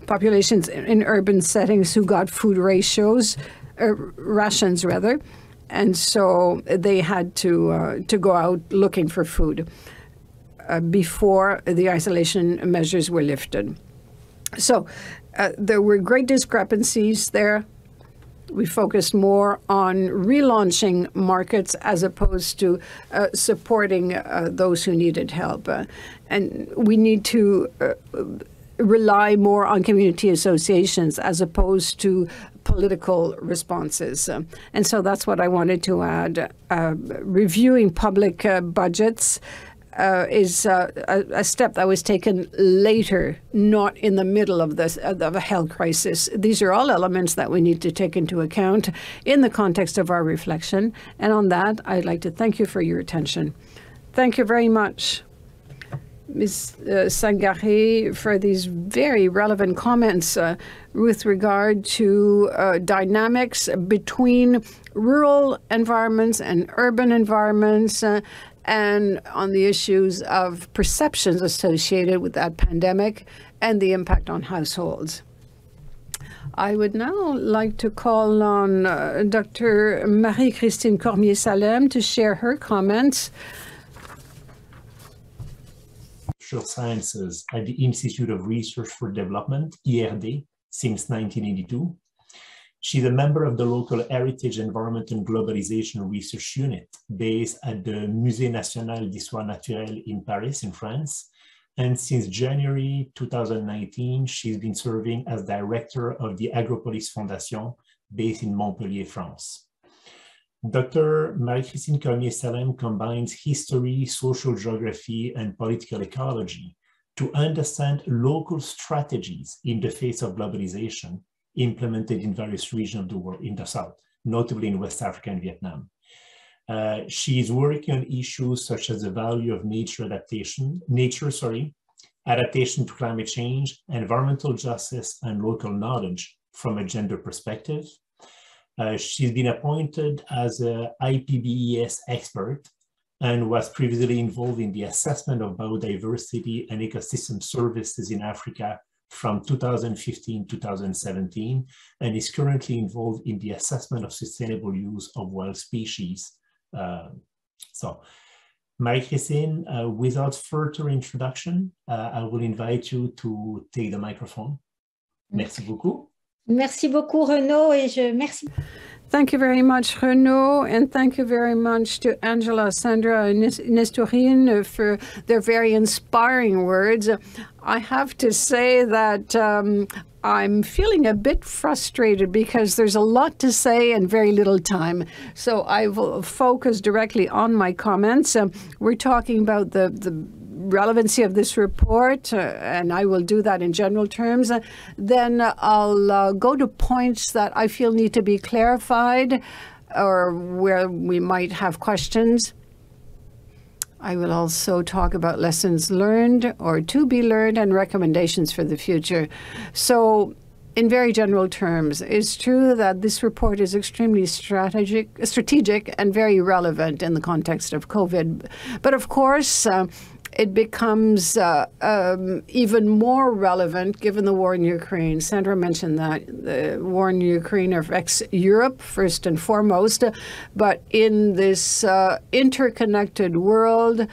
populations in urban settings who got food rations rather, and so they had to go out looking for food before the isolation measures were lifted. So there were great discrepancies there. We focused more on relaunching markets as opposed to supporting those who needed help. And we need to rely more on community associations as opposed to political responses. And so that's what I wanted to add. Reviewing public budgets is a step that was taken later, not in the middle of a health crisis. These are all elements that we need to take into account in the context of our reflection. And on that, I'd like to thank you for your attention. Thank you very much, Ms. Sangaré, for these very relevant comments with regard to dynamics between rural environments and urban environments, and on the issues of perceptions associated with that pandemic and the impact on households. I would now like to call on Dr. Marie-Christine Cormier-Salem to share her comments. Social Sciences at the Institute of Research for Development, IRD, since 1982. She's a member of the local Heritage, Environment and Globalization Research Unit based at the Musée National d'Histoire Naturelle in Paris, in France. And since January 2019, she's been serving as director of the Agropolis Fondation based in Montpellier, France. Dr. Marie-Christine Cormier-Salem combines history, social geography, and political ecology to understand local strategies in the face of globalization implemented in various regions of the world in the South, notably in West Africa and Vietnam. She is working on issues such as the value of adaptation to climate change, environmental justice, and local knowledge from a gender perspective. She's been appointed as an IPBES expert and was previously involved in the assessment of biodiversity and ecosystem services in Africa from 2015 to 2017, and is currently involved in the assessment of sustainable use of wild species. So, Marie-Christine, without further introduction, I will invite you to take the microphone. Merci beaucoup. Merci beaucoup, Renaud, et merci. Thank you very much, Renaud, and thank you very much to Angela, Sandra, and Nestorine for their very inspiring words. I have to say that I'm feeling a bit frustrated because there's a lot to say and very little time. So I will focus directly on my comments. We're talking about the relevancy of this report, and I will do that in general terms. Then I'll go to points that I feel need to be clarified or where we might have questions. I will also talk about lessons learned or to be learned and recommendations for the future. So in very general terms, it's true that this report is extremely strategic and very relevant in the context of COVID. But of course, it becomes even more relevant given the war in Ukraine. Sandra mentioned that the war in Ukraine affects Europe first and foremost, but in this interconnected world,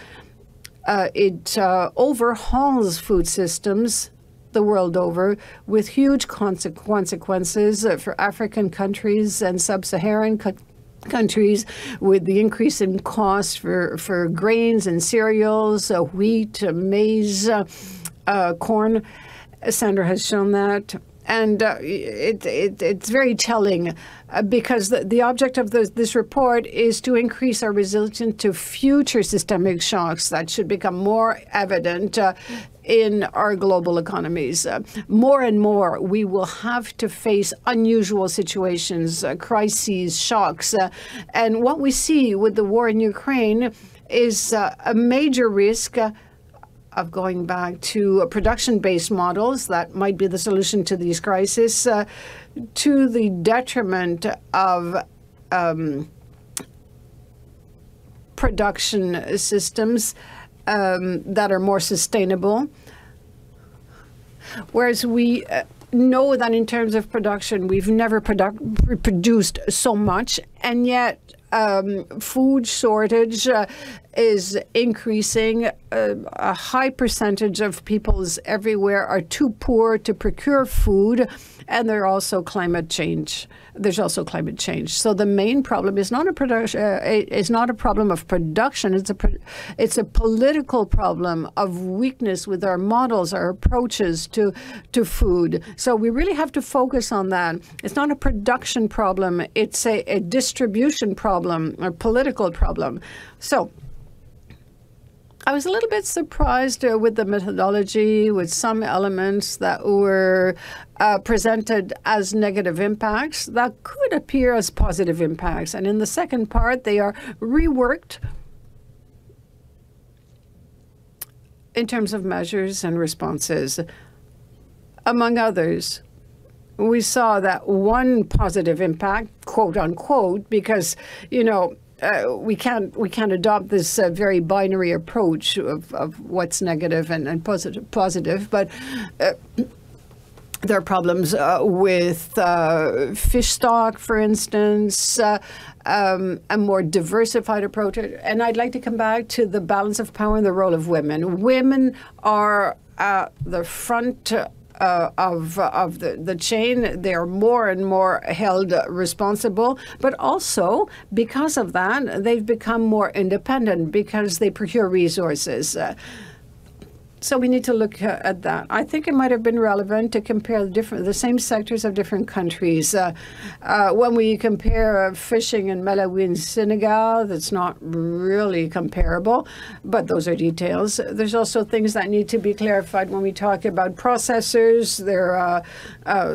it overhauls food systems the world over with huge consequences for African countries and sub-Saharan countries, with the increase in cost for grains and cereals, wheat, maize, corn. Sandra has shown that. And it's very telling because the object of this report is to increase our resilience to future systemic shocks that should become more evident in our global economies. More and more, we will have to face unusual situations, crises, shocks. And what we see with the war in Ukraine is a major risk of going back to production-based models that might be the solution to these crises, to the detriment of production systems that are more sustainable. Whereas we know that in terms of production, we've never produced so much, and yet food shortage is increasing. A high percentage of peoples everywhere are too poor to procure food, and there's also climate change. So the main problem is not a problem of production. It's a political problem of weakness with our models, our approaches to food. So we really have to focus on that. It's not a production problem. It's a distribution problem or political problem. So I was a little bit surprised with the methodology, with some elements that were presented as negative impacts that could appear as positive impacts. And in the second part, they are reworked in terms of measures and responses. Among others, we saw that one positive impact, quote unquote, because, you know, we can't adopt this very binary approach of what's negative and positive, but there are problems with fish stock, for instance, a more diversified approach. And I'd like to come back to the balance of power and the role of women. Women are the front of the chain. They are more and more held responsible, but also because of that, they've become more independent because they procure resources. So we need to look at that. I think it might have been relevant to compare the same sectors of different countries. When we compare fishing in Malawi and Senegal, that's not really comparable, but those are details. There's also things that need to be clarified when we talk about processors. There are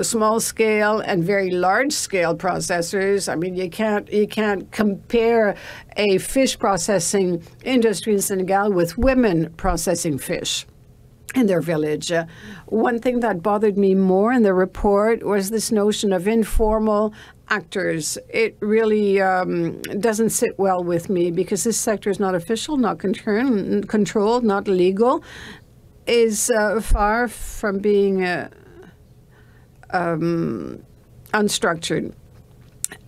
small scale and very large scale processors. I mean, you can't compare a fish processing industry in Senegal with women processing fish in their village. One thing that bothered me more in the report was this notion of informal actors. It really doesn't sit well with me because this sector is not official, not controlled, not legal, is far from being unstructured.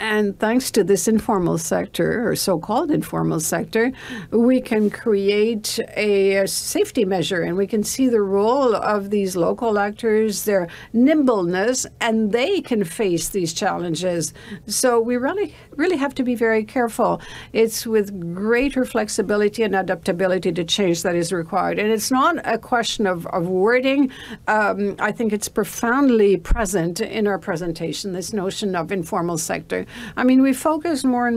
And thanks to this informal sector, or so-called informal sector, we can create a safety measure, and we can see the role of these local actors, their nimbleness, and they can face these challenges. So we really have to be very careful. It's with greater flexibility and adaptability to change that is required. And it's not a question of wording. I think it's profoundly present in our presentation, this notion of informal sector. I mean, we focus more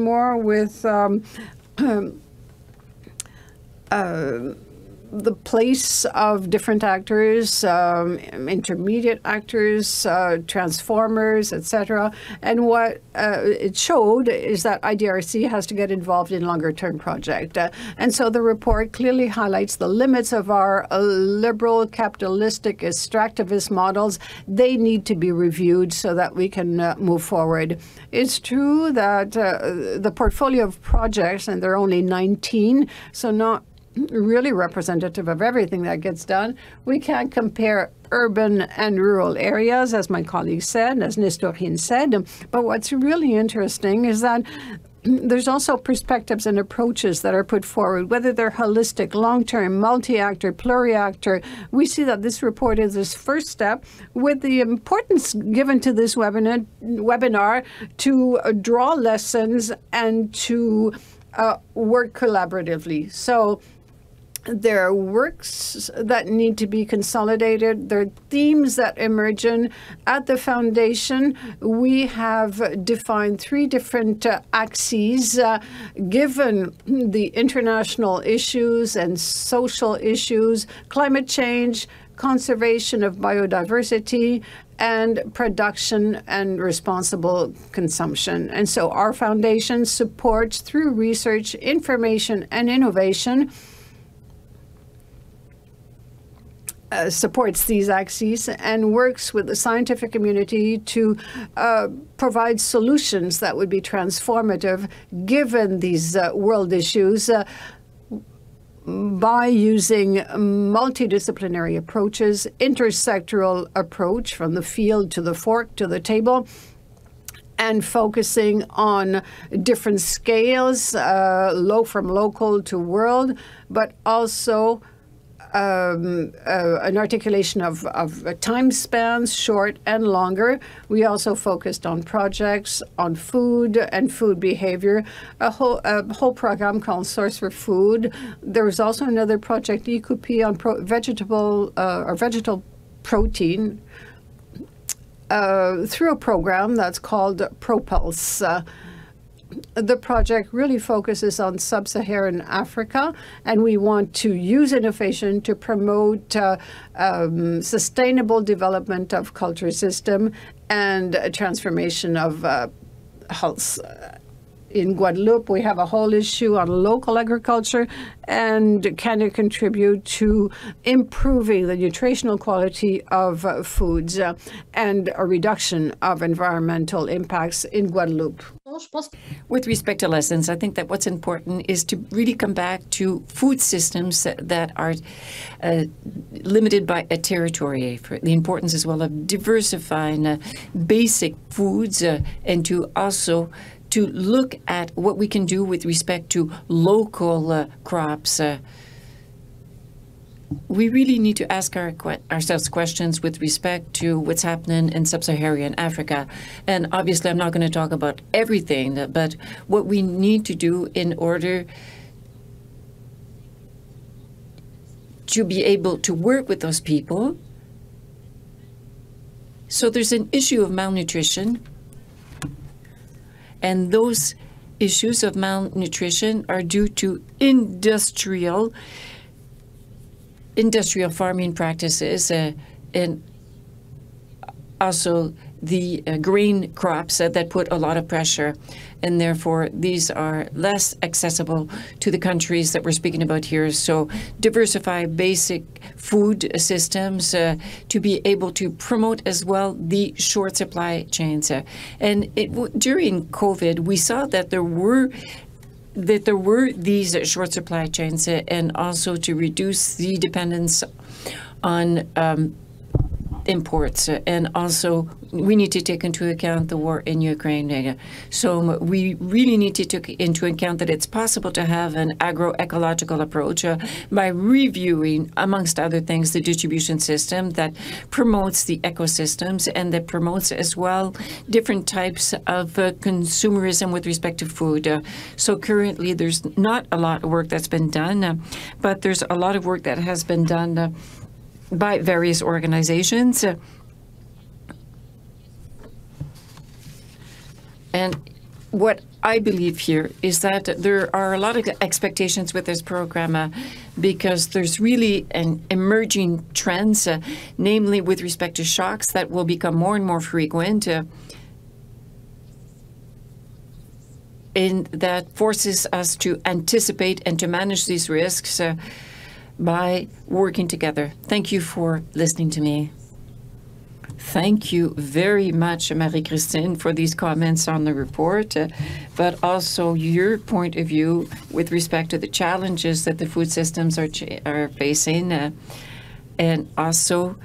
the place of different actors, intermediate actors, transformers, etc. And what it showed is that IDRC has to get involved in longer-term projects. And so the report clearly highlights the limits of our liberal, capitalistic, extractivist models. They need to be reviewed so that we can move forward. It's true that the portfolio of projects, and there are only 19, so not really representative of everything that gets done. We can't compare urban and rural areas, as my colleague said, as Nestorine said. But what's really interesting is that there's also perspectives and approaches that are put forward, whether they're holistic, long-term, multi-actor, pluri-actor. We see that this report is this first step with the importance given to this webinar to draw lessons and to work collaboratively. So there are works that need to be consolidated. There are themes that emerge. At the foundation, we have defined 3 different axes, given the international issues and social issues, climate change, conservation of biodiversity, and production and responsible consumption. And so our foundation supports, through research, information, and innovation, supports these axes and works with the scientific community to provide solutions that would be transformative given these world issues by using multidisciplinary approaches, intersectoral approach from the field to the fork to the table, and focusing on different scales, from local to world, but also an articulation of time spans, short and longer. We also focused on projects on food and food behavior, a whole program called Source for Food. There was also another project, EcoP, on vegetable protein through a program that's called Propulse. The project really focuses on sub-Saharan Africa, and we want to use innovation to promote sustainable development of culture system and transformation of health. In Guadeloupe, we have a whole issue on local agriculture and can it contribute to improving the nutritional quality of foods and a reduction of environmental impacts in Guadeloupe. With respect to lessons, I think that what's important is to really come back to food systems that are limited by a territory, for the importance as well of diversifying basic foods and to also to look at what we can do with respect to local crops. We really need to ask ourselves questions with respect to what's happening in sub-Saharan Africa. And obviously, I'm not going to talk about everything, but what we need to do in order to be able to work with those people. So there's an issue of malnutrition. And those issues of malnutrition are due to industrial farming practices and also the grain crops that put a lot of pressure. And therefore, these are less accessible to the countries that we're speaking about here. So diversify basic food systems to be able to promote as well the short supply chains. And during COVID, we saw that there were these short supply chains and also to reduce the dependence on imports. And also, we need to take into account the war in Ukraine. So we really need to take into account that it's possible to have an agroecological approach by reviewing, amongst other things, the distribution system that promotes the ecosystems and that promotes as well different types of consumerism with respect to food. So currently, there's not a lot of work that's been done, but there's a lot of work that has been done by various organizations. And what I believe here is that there are a lot of expectations with this program because there's really an emerging trends, namely with respect to shocks that will become more and more frequent. And that forces us to anticipate and to manage these risks by working together. Thank you for listening to me. Thank you very much, Marie-Christine, for these comments on the report, but also your point of view with respect to the challenges that the food systems are facing, and also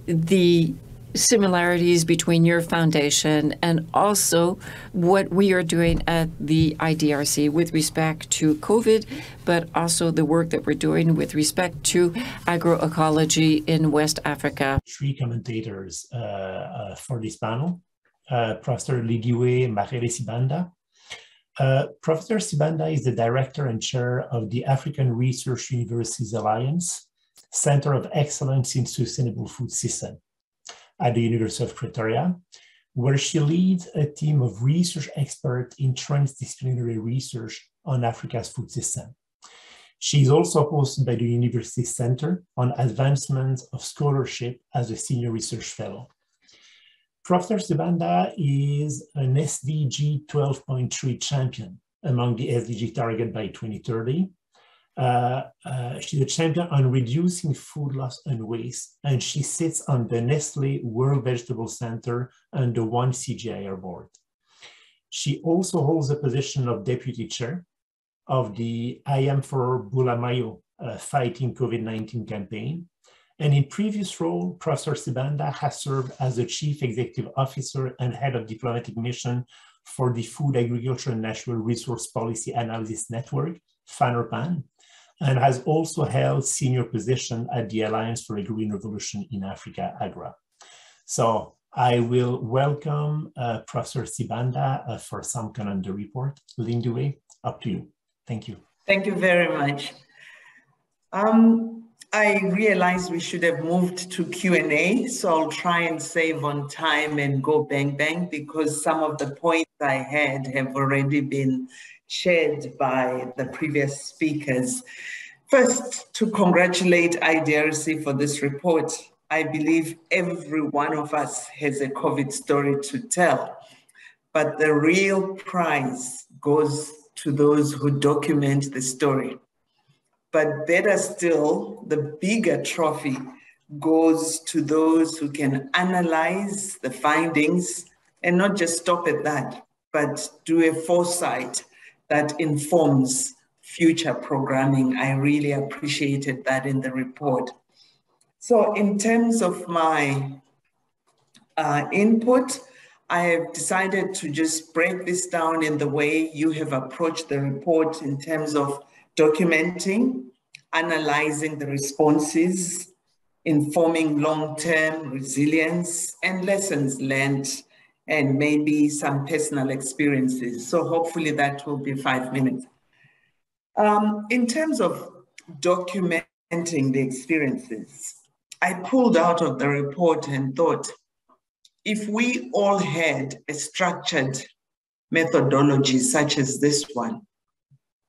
the similarities between your foundation and also what we are doing at the IDRC with respect to COVID, but also the work that we're doing with respect to agroecology in West Africa. Three commentators for this panel, Professor Ligiwe Marere Sibanda. Professor Sibanda is the director and chair of the African Research Universities Alliance Center of Excellence in Sustainable Food System at the University of Pretoria, where she leads a team of research experts in transdisciplinary research on Africa's food system. She is also hosted by the University Center on Advancement of Scholarship as a Senior Research Fellow. Professor Sibanda is an SDG 12.3 champion among the SDG target by 2030. She's a champion on reducing food loss and waste, and she sits on the Nestle World Vegetable Center and the One CGIAR board. She also holds the position of deputy chair of the I Am for Bulamayo Fighting COVID-19 campaign. And in previous role, Professor Sibanda has served as the chief executive officer and head of diplomatic mission for the Food, Agriculture, and Natural Resource Policy Analysis Network, FANERPAN, and has also held senior position at the Alliance for a Green Revolution in Africa, AGRA. So I will welcome Professor Sibanda for some comment on the report. Lindiwe, up to you. Thank you. Thank you very much. I realized we should have moved to Q&A, so I'll try and save on time and go bang bang because some of the points I had have already been shared by the previous speakers. First, to congratulate IDRC for this report. I believe every one of us has a COVID story to tell, but the real prize goes to those who document the story. But better still, the bigger trophy goes to those who can analyze the findings and not just stop at that, but do a foresight that informs future programming. I really appreciated that in the report. So in terms of my input, I have decided to just break this down in the way you have approached the report in terms of documenting, analyzing the responses, informing long-term resilience and lessons learned, and maybe some personal experiences. So hopefully that will be 5 minutes. In terms of documenting the experiences, I pulled out of the report and thought, if we all had a structured methodology such as this one,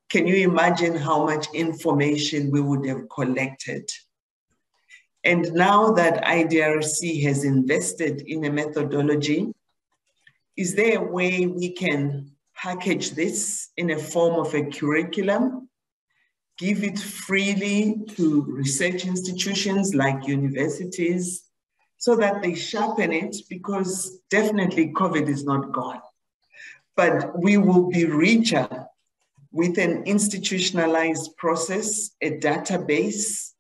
can you imagine how much information we would have collected? And now that IDRC has invested in a methodology, is there a way we can package this in a form of a curriculum, give it freely to research institutions like universities so that they sharpen it? Because definitely COVID is not gone, but we will be richer with an institutionalized process, a database,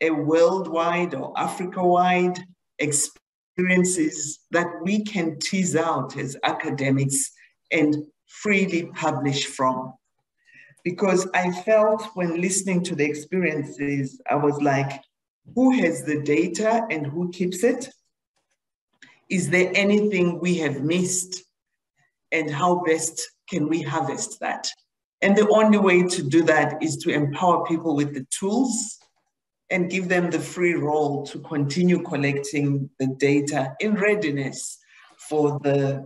a worldwide or Africa-wide experiences that we can tease out as academics and freely publish from. Because I felt when listening to the experiences, I was like, who has the data and who keeps it? Is there anything we have missed? And how best can we harvest that? And the only way to do that is to empower people with the tools and give them the free role to continue collecting the data in readiness for the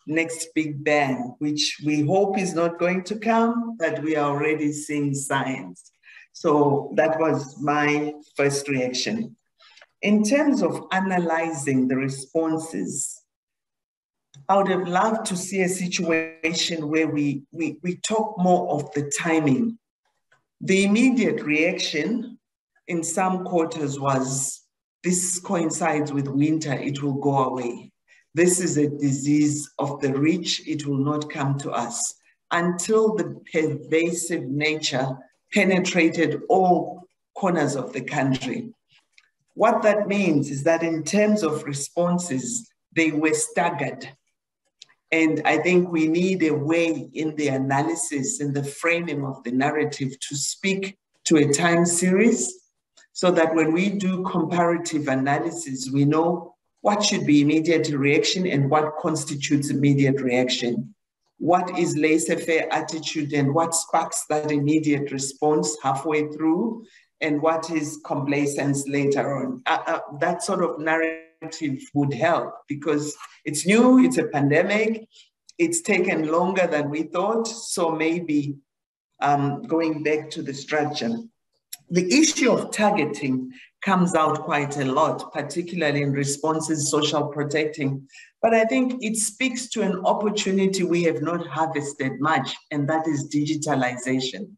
next big bang, which we hope is not going to come, but we are already seeing signs. So that was my first reaction. In terms of analyzing the responses, I would have loved to see a situation where we talk more of the timing. The immediate reaction in some quarters was, this coincides with winter, it will go away. This is a disease of the rich, it will not come to us. Until the pervasive nature penetrated all corners of the country. What that means is that in terms of responses, they were staggered. And I think we need a way in the analysis and the framing of the narrative to speak to a time series, so that when we do comparative analysis, we know what should be immediate reaction and what constitutes immediate reaction. What is laissez-faire attitude and what sparks that immediate response halfway through, and what is complacence later on. That sort of narrative would help, because it's new, it's a pandemic, it's taken longer than we thought, so maybe going back to the structure. The issue of targeting comes out quite a lot, particularly in responses, social protecting. But I think it speaks to an opportunity we have not harvested much, and that is digitalization.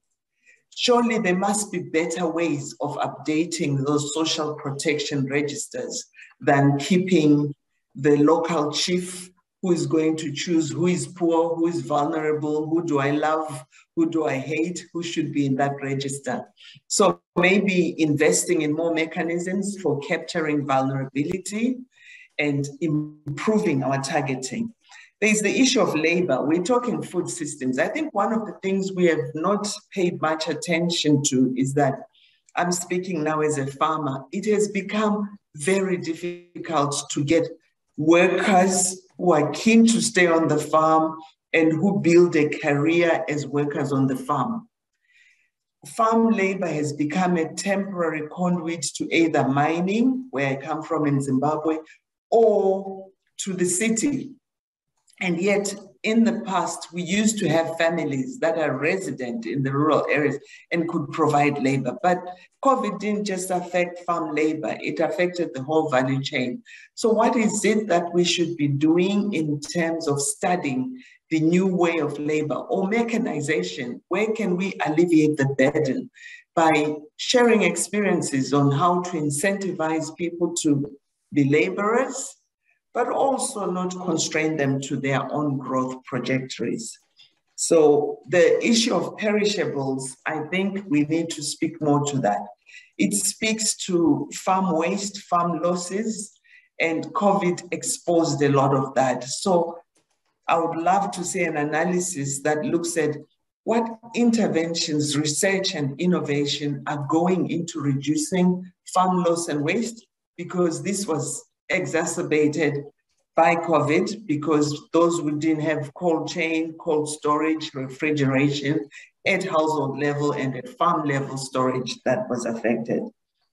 Surely there must be better ways of updating those social protection registers than keeping the local chief who is going to choose who is poor, who is vulnerable, who do I love, who do I hate, who should be in that register. So maybe investing in more mechanisms for capturing vulnerability and improving our targeting. There's the issue of labor. We're talking food systems. I think one of the things we have not paid much attention to is that, I'm speaking now as a farmer, it has become very difficult to get workers who are keen to stay on the farm and who build a career as workers on the farm. Farm labor has become a temporary conduit to either mining, where I come from in Zimbabwe, or to the city. And yet, in the past, we used to have families that are resident in the rural areas and could provide labor. But COVID didn't just affect farm labor, it affected the whole value chain. So what is it that we should be doing in terms of studying the new way of labor or mechanization? Where can we alleviate the burden by sharing experiences on how to incentivize people to be laborers, but also not constrain them to their own growth trajectories. So the issue of perishables, I think we need to speak more to that. It speaks to farm waste, farm losses, and COVID exposed a lot of that. So I would love to see an analysis that looks at what interventions, research, and innovation are going into reducing farm loss and waste, because this was exacerbated by COVID, because those who didn't have cold chain, cold storage, refrigeration at household level and at farm level storage that was affected.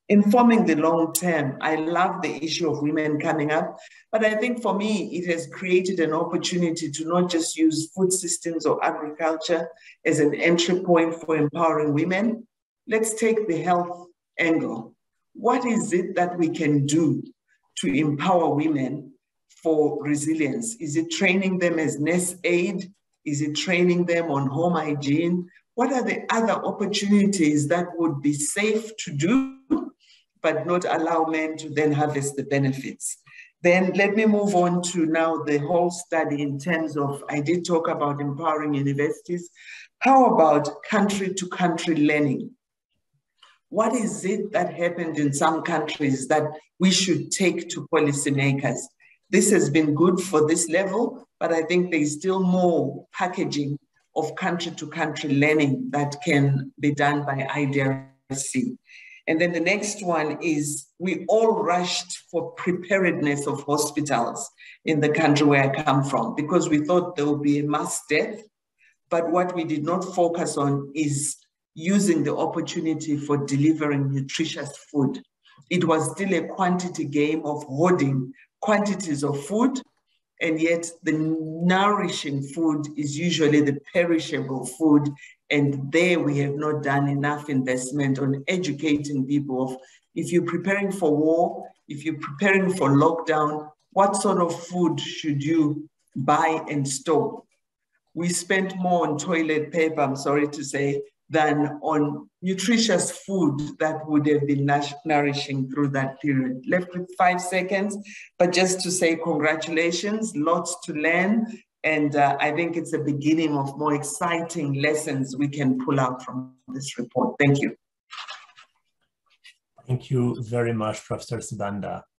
Informing the long term, I love the issue of women coming up, but I think for me, it has created an opportunity to not just use food systems or agriculture as an entry point for empowering women. Let's take the health angle. What is it that we can do to empower women for resilience? Is it training them as nurse aid? Is it training them on home hygiene? What are the other opportunities that would be safe to do, but not allow men to then harvest the benefits? Then let me move on to now the whole study in terms of, I did talk about empowering universities. How about country to country learning? What is it that happened in some countries that we should take to policymakers? This has been good for this level, but I think there's still more packaging of country-to-country learning that can be done by IDRC. And then the next one is, we all rushed for preparedness of hospitals in the country where I come from, because we thought there would be a mass death. But what we did not focus on is using the opportunity for delivering nutritious food. It was still a quantity game of hoarding quantities of food And yet the nourishing food is usually the perishable food. And there we have not done enough investment on educating people of, if you're preparing for war, if you're preparing for lockdown, what sort of food should you buy and store? We spent more on toilet paper, I'm sorry to say, than on nutritious food that would have been nourishing through that period. Left with 5 seconds, but just to say congratulations, lots to learn. And I think it's a beginning of more exciting lessons we can pull out from this report. Thank you. Thank you very much, Professor Sibanda.